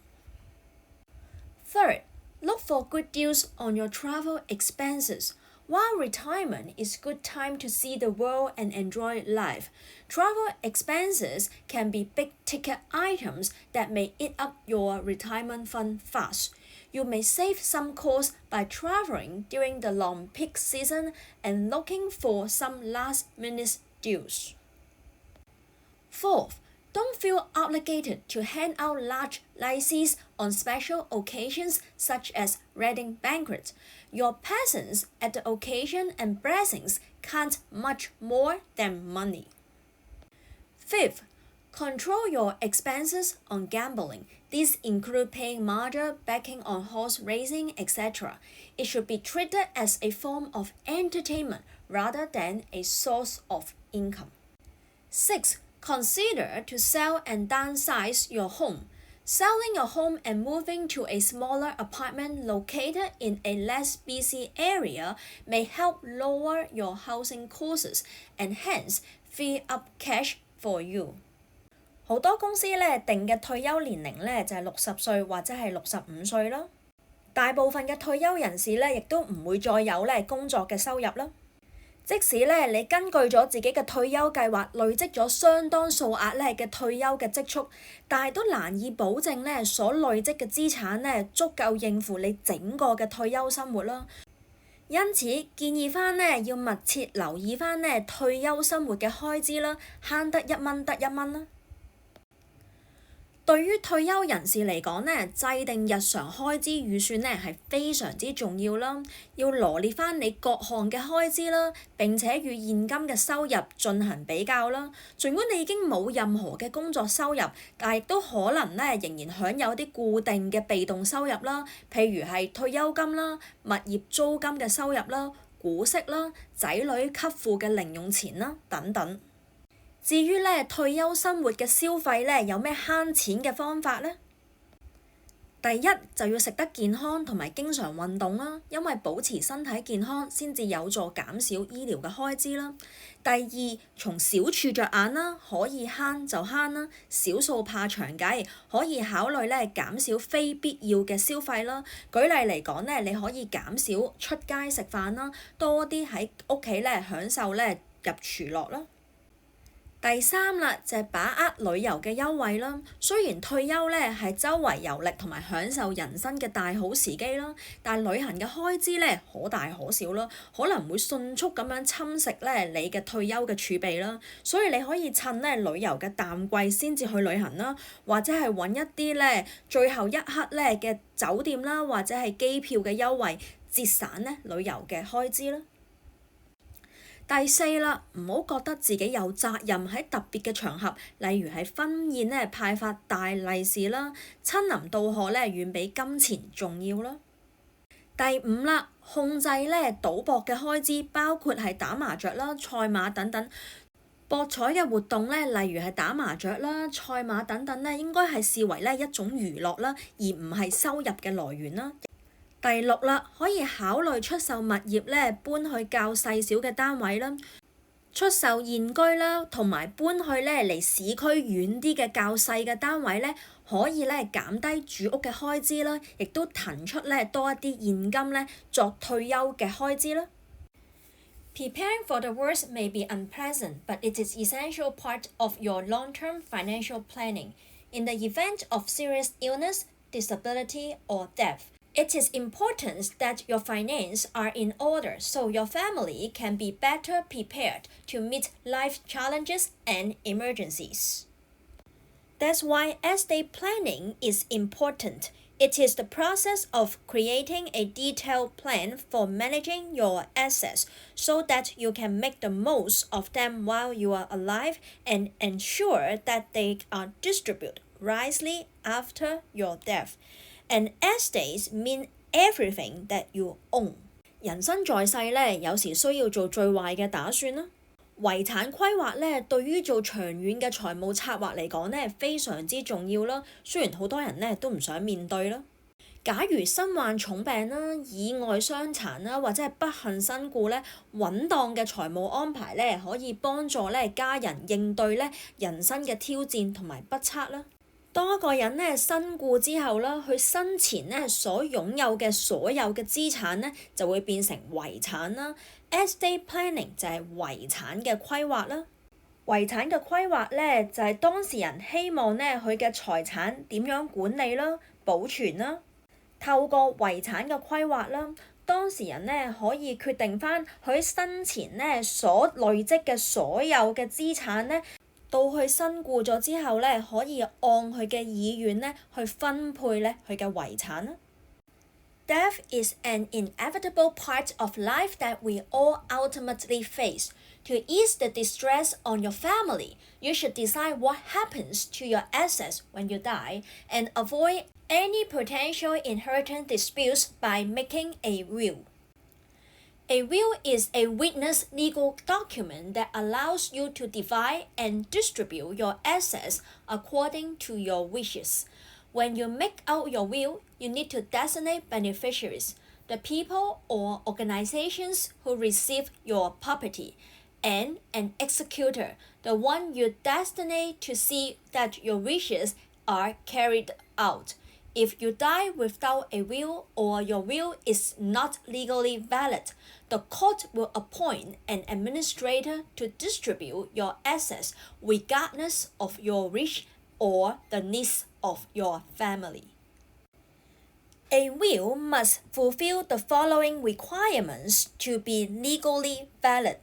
Third, look for good deals on your travel expenses. While retirement is a good time to see the world and enjoy life, travel expenses can be big-ticket items that may eat up your retirement fund fast. You may save some costs by traveling during the long peak season and looking for some last-minute deals. Fourth, don't feel obligated to hand out large legacies on special occasions such as wedding banquets. Your presence at the occasion and blessings count much more than money. Fifth, control your expenses on gambling. These include paying mahjong, betting on horse racing, etc. It should be treated as a form of entertainment rather than a source of income. Sixth, consider to sell and downsize your home. Selling your home and moving to a smaller apartment located in a less busy area may help lower your housing costs and hence free up cash for you. 好多公司咧定嘅退休年齡咧就係60歲或者係65歲啦。大部分嘅退休人士咧亦都唔會再有咧工作嘅收入啦。即使咧你根據咗自己嘅退休計劃累積咗相當數額咧嘅退休嘅積蓄，但係都難以保證咧所累積嘅資產咧足夠應付你整個嘅退休生活啦。因此建議翻咧要密切留意翻咧退休生活嘅開支啦，慳得1蚊得1蚊啦。對於退休人士嚟講咧，制定日常開支預算咧係非常之重要啦。要羅列翻你各項嘅開支啦，並且與現金嘅收入進行比較啦。儘管你已經冇任何嘅工作收入，但亦都可能咧仍然享有啲固定嘅被動收入啦，譬如係退休金啦、物業租金嘅收入啦、股息啦、仔女給付嘅零用錢啦等等。至於咧退休生活嘅消費咧有咩慳錢嘅方法呢？第一就要食得健康同埋經常運動啦，因為保持身體健康先至有助減少醫療嘅開支啦。第二，從小處着眼啦，可以慳就慳啦，少數怕長計，可以考慮咧減少非必要嘅消費啦。舉例嚟講咧，你可以減少出街食飯啦，多啲喺屋企咧享受咧入廚樂啦。第三啦，就係把握旅遊嘅優惠啦。雖然退休咧係周圍遊歷同埋享受人生嘅大好時機啦，但旅行嘅開支咧可大可小啦，可能會迅速咁樣侵蝕咧你嘅退休嘅儲備啦。所以你可以趁咧旅遊嘅淡季先至去旅行啦，或者係揾一啲咧最後一刻咧嘅酒店啦，或者係機票嘅優惠，節省咧旅遊嘅開支啦。第四啦，唔好覺得自己有責任喺特別嘅場合，例如係婚宴咧派發大利是啦，親臨道賀咧遠比金錢重要啦。第五啦，控制咧賭博嘅開支，包括係打麻雀啦、賽馬等等。博彩嘅活動咧，例如係打麻雀啦、賽馬等等咧，應該係視為咧一種娛樂啦，而唔係收入嘅來源啦。第6啦，可以考慮出售物業咧，搬去較細小嘅單位啦，出售現居啦，同埋搬去咧離市區遠啲嘅較細嘅單位咧，可以咧減低住屋嘅開支啦，亦都騰出咧多一啲現金咧作退休嘅開支啦。Preparing for the worst may be unpleasant, but it is essential part of your long-term financial planning. In the event of serious illness, disability, or death, it is important that your finances are in order so your family can be better prepared to meet life challenges and emergencies. That's why estate planning is important. It is the process of creating a detailed plan for managing your assets so that you can make the most of them while you are alive and ensure that they are distributed wisely after your death. And estates mean everything that you own. 人生在世咧，有時需要做最壞嘅打算啦。遺產規劃咧，對於做長遠嘅財務策劃嚟講咧，非常之重要啦。雖然好多人咧都唔想面對啦。假如身患重病啦、意外傷殘啦，或者係不幸身故咧，穩當嘅財務安排咧，可以幫助咧家人應對咧人生嘅挑戰同埋不測啦。當一個人咧身故之後啦，佢生前咧所擁有嘅所有嘅資產咧就會變成遺產啦。Estate planning 就係遺產嘅規劃啦。遺產嘅規劃咧就係當事人希望咧佢嘅財產點樣管理啦、保存啦。透過遺產嘅規劃啦，當事人咧可以決定返佢生前咧所累積嘅所有嘅資產咧。到佢身故咗之後咧，可以按佢嘅意願咧去分配咧佢嘅遺產啦。Death is an inevitable part of life that we all ultimately face. To ease the distress on your family, you should decide what happens to your assets when you die and avoid any potential inheritance disputes by making a will. A will is a witness legal document that allows you to divide and distribute your assets according to your wishes. When you make out your will, you need to designate beneficiaries, the people or organizations who receive your property, and an executor, the one you designate to see that your wishes are carried out. If you die without a will or your will is not legally valid, the court will appoint an administrator to distribute your assets regardless of your wish or the needs of your family. A will must fulfill the following requirements to be legally valid.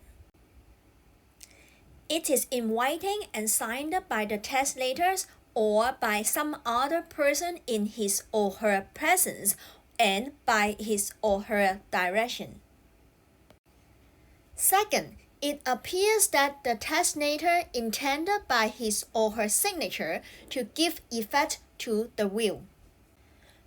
It is in writing and signed by the testators or by some other person in his or her presence and by his or her direction. Second, it appears that the testator intended by his or her signature to give effect to the will.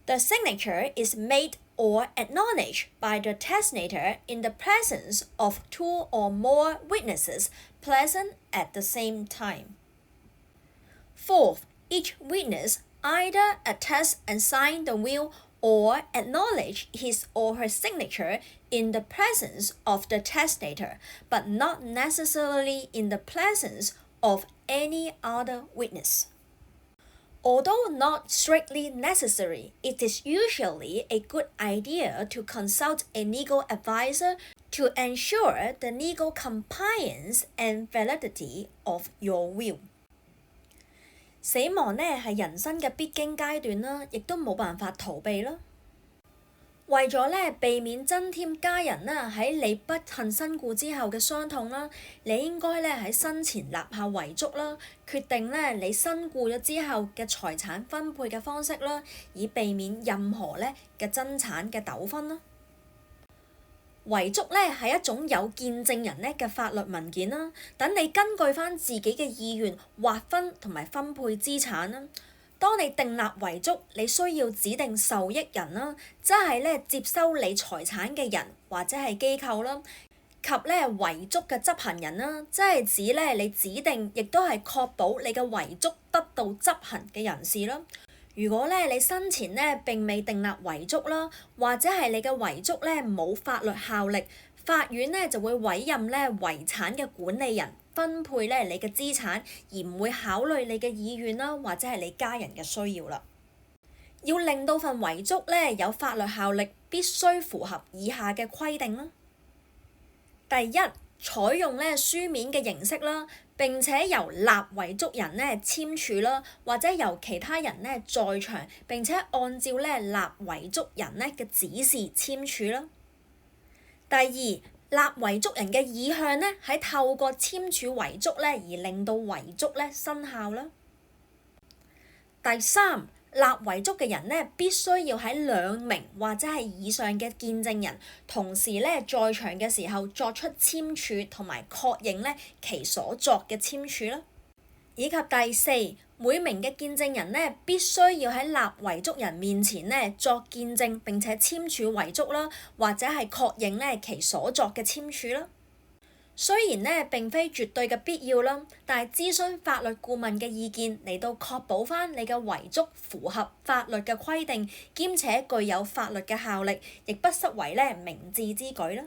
The signature is made or acknowledged by the testator in the presence of two or more witnesses present at the same time. Fourth, each witness either attests and signs the will or acknowledge his or her signature in the presence of the testator, but not necessarily in the presence of any other witness. Although not strictly necessary, it is usually a good idea to consult a legal advisor to ensure the legal compliance and validity of your will. 死亡咧係人生嘅必經階段啦，亦都冇辦法逃避啦。為咗咧避免增添家人啦喺你不幸身故之後嘅傷痛啦，你應該咧喺生前立下遺囑啦，決定咧你身故咗之後嘅財產分配嘅方式啦，以避免任何咧嘅爭產嘅糾紛啦。遺囑咧係一種有見證人咧嘅法律文件啦，等你根據返自己嘅意願劃分同埋分配資產啦。當你訂立遺囑，你需要指定受益人啦，即係咧接收你財產嘅人或者係機構啦，及咧遺囑嘅執行人啦，即係指咧你指定亦都係確保你嘅遺囑得到執行嘅人士啦。如果咧你生前咧並未訂立遺囑啦，或者係你嘅遺囑咧冇法律效力，法院咧就會委任咧遺產嘅管理人分配咧你嘅資產，而唔會考慮你嘅意願啦，或者係你家人嘅需要啦。要令到份遺囑咧有法律效力，必須符合以下嘅規定啦。第一，採用咧書面嘅形式啦，並且由立遺囑人咧簽署啦，或者由其他人咧在場，並且按照咧立遺囑人咧嘅指示簽署啦。第二，立遺囑人嘅意向咧喺透過簽署遺囑咧而令到遺囑咧生效啦。第三，立遺囑嘅人咧必須要喺2名或者係以上嘅見證人同時咧在場嘅時候作出簽署同埋確認咧其所作嘅簽署啦。以及第四，每名嘅見證人咧必須要喺立遺囑人面前咧作見證並且簽署遺囑啦，或者係確認咧其所作嘅簽署啦。雖然咧並非絕對嘅必要啦，但係諮詢法律顧問嘅意見嚟到確保返你嘅遺囑符合法律嘅規定，兼且具有法律嘅效力，亦不失為咧明智之舉啦。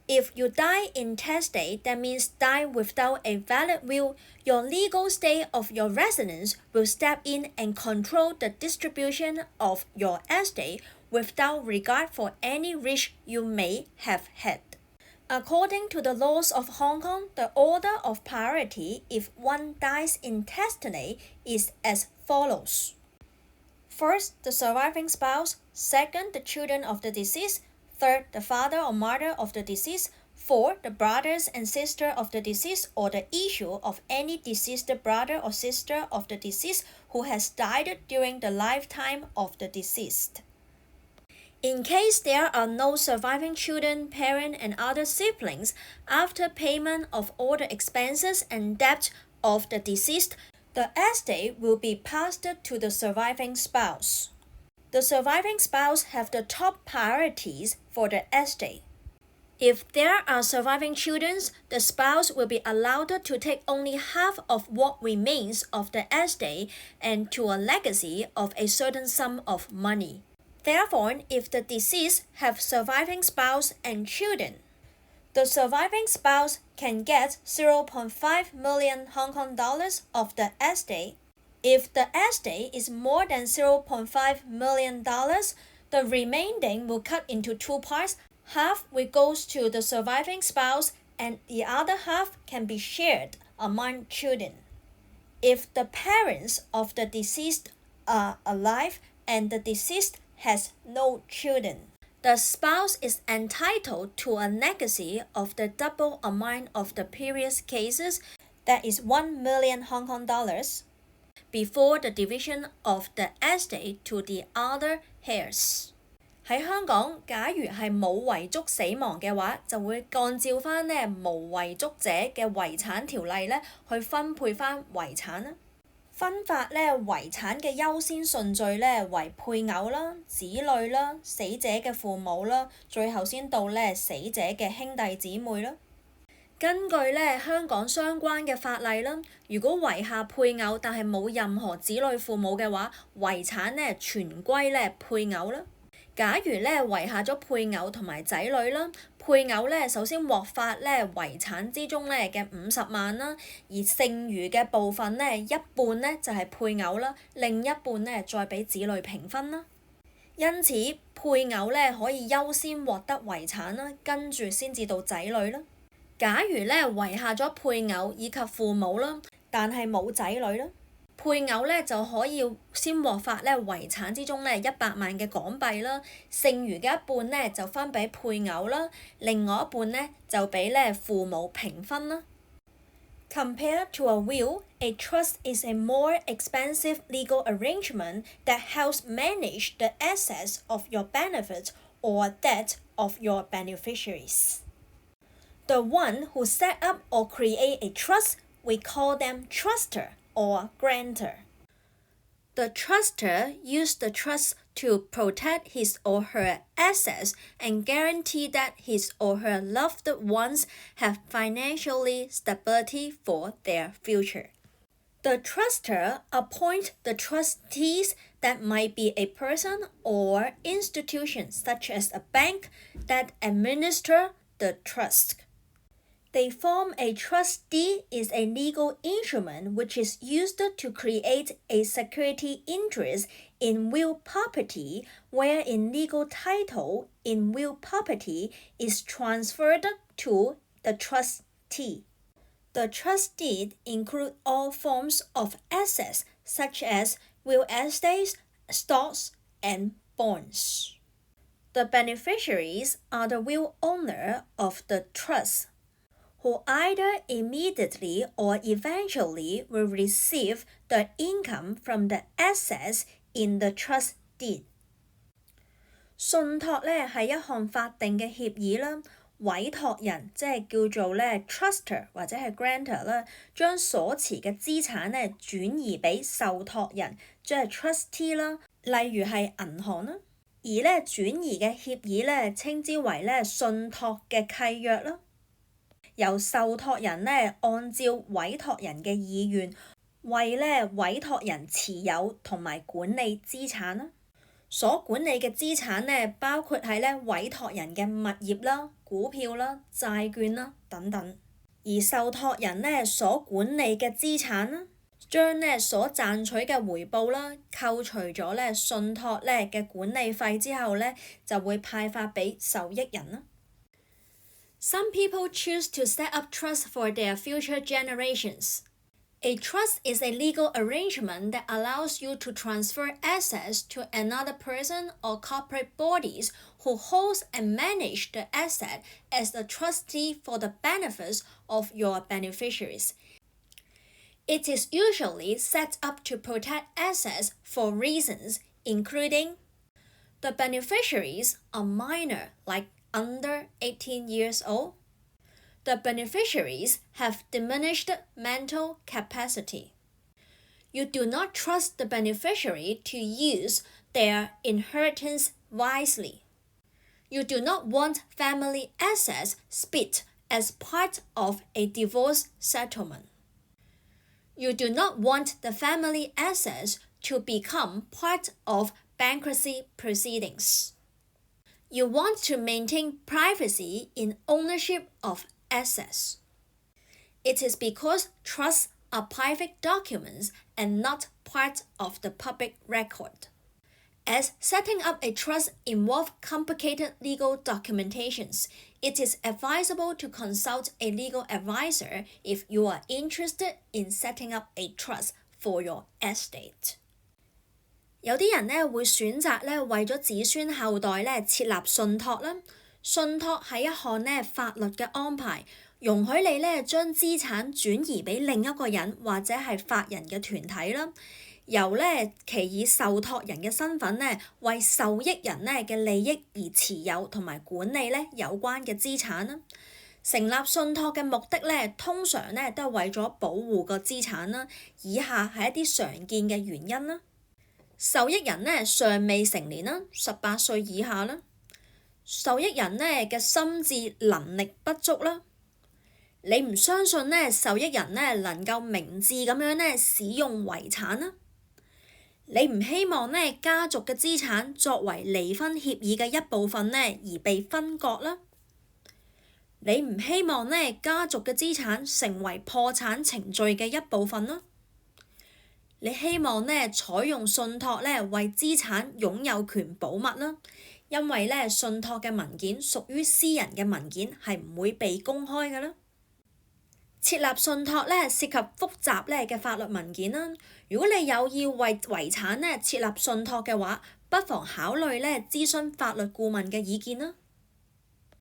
If you die intestate, that means die without a valid will. Your legal state of your residence will step in and control the distribution of your estate without regard for any risk you may have had. According to the laws of Hong Kong, the order of priority if one dies intestate is as follows. First, the surviving spouse. Second, the children of the deceased. Third, the father or mother of the deceased. Fourth, the brothers and sisters of the deceased or the issue of any deceased brother or sister of the deceased who has died during the lifetime of the deceased. In case there are no surviving children, parents, and other siblings, after payment of all the expenses and debt of the deceased, the estate will be passed to the surviving spouse. The surviving spouse have the top priorities for the estate. If there are surviving children, the spouse will be allowed to take only half of what remains of the estate and to a legacy of a certain sum of money. Therefore, if the deceased have surviving spouse and children, the surviving spouse can get 0.5 million Hong Kong dollars of the estate. If the estate is more than 0.5 million dollars, the remaining will cut into 2 parts. Half will goes to the surviving spouse and the other half can be shared among children. If the parents of the deceased are alive and the deceased has no children, the spouse is entitled to a legacy of the double amount of the previous cases, that is 1 million Hong Kong dollars, before the division of the estate to the other heirs. 喺香港，假如係冇遺囑死亡嘅話，就會按照返咧無遺囑者嘅遺產條例咧去分配返遺產啦。分發咧遺產嘅優先順序咧為配偶啦、子女啦、死者嘅父母啦，最後先到咧死者嘅兄弟姊妹啦。根據咧香港相關嘅法例啦，如果遺下配偶但係冇任何子女父母嘅話，遺產咧全歸咧配偶啦。假如咧遺下咗配偶同埋仔女啦，配偶咧首先獲發咧遺產之中咧嘅50萬啦，而剩餘嘅部分咧一半咧就係配偶啦，另一半咧再俾子女平分啦。因此配偶咧可以優先獲得遺產啦，跟住先至到仔女啦。假如咧遺下咗配偶以及父母啦，但係冇仔女啦，配偶咧就可以先獲發咧遺產之中咧100萬嘅港幣啦，剩餘嘅一半咧就分俾配偶啦，另外一半咧就俾咧父母平分啦。Compared to a will, a trust is a more expensive legal arrangement that helps manage the assets of your benefits or that of your beneficiaries. The one who set up or create a trust, we call them truster or grantor. The truster used the trust to protect his or her assets and guarantee that his or her loved ones have financial stability for their future. The trustor appoints the trustees that might be a person or institution such as a bank that administer the trust. They form a trustee is a legal instrument which is used to create a security interest in real property, wherein legal title in real property is transferred to the trustee. The trust deed include all forms of assets such as real estate, stocks, and bonds. The beneficiaries are the real owner of the trust, who either immediately or eventually will receive the income from the assets in the trust deed. 信託咧係一項法定嘅協議啦，委託人即係叫做咧 truster 或者係 grantor 啦，將所持嘅資產咧轉移俾受託人，即係 trustee 啦，例如係銀行啦，而咧轉移嘅協議咧稱之為咧信託嘅契約啦。由受託人咧按照委託人嘅意願，為咧委託人持有同埋管理資產啦。所管理嘅資產咧包括係咧委託人嘅物業啦、股票啦、債券啦等等。而受託人咧所管理嘅資產啦，將咧所賺取嘅回報啦，扣除咗咧信託咧嘅管理費之後咧，就會派發俾受益人啦。Some people choose to set up trusts for their future generations. A trust is a legal arrangement that allows you to transfer assets to another person or corporate bodies who holds and manage the asset as a trustee for the benefits of your beneficiaries. It is usually set up to protect assets for reasons including the beneficiaries are minor, like under 18 years old. The beneficiaries have diminished mental capacity. You do not trust the beneficiary to use their inheritance wisely. You do not want family assets split as part of a divorce settlement. You do not want the family assets to become part of bankruptcy proceedings. You want to maintain privacy in ownership of assets. It is because trusts are private documents and not part of the public record. As setting up a trust involves complicated legal documentations, it is advisable to consult a legal advisor if you are interested in setting up a trust for your estate. 有啲人咧會選擇咧為咗子孫後代咧設立信託啦。信託係一項咧法律嘅安排，容許你咧將資產轉移俾另一個人或者係法人嘅團體啦，由咧其以受託人嘅身份咧為受益人咧嘅利益而持有同埋管理咧有關嘅資產啦。成立信託嘅目的咧，通常咧都係為咗保護個資產啦。以下係一啲常見嘅原因啦。受益人咧尚未成年啦，18歲以下啦。受益人咧嘅心智能力不足啦，你唔相信咧受益人咧能夠明智咁樣咧使用遺產啦，你唔希望咧家族嘅資產作為離婚協議嘅一部分咧而被分割啦，你唔希望咧家族嘅資產成為破產程序嘅一部分啦，你希望咧採用信託咧為資產擁有權保密啦。因為咧信託嘅文件屬於私人嘅文件，係唔會被公開嘅啦。設立信託咧涉及複雜咧嘅法律文件啦。如果你有意為遺產咧設立信託嘅話，不妨考慮咧諮詢法律顧問嘅意見啦。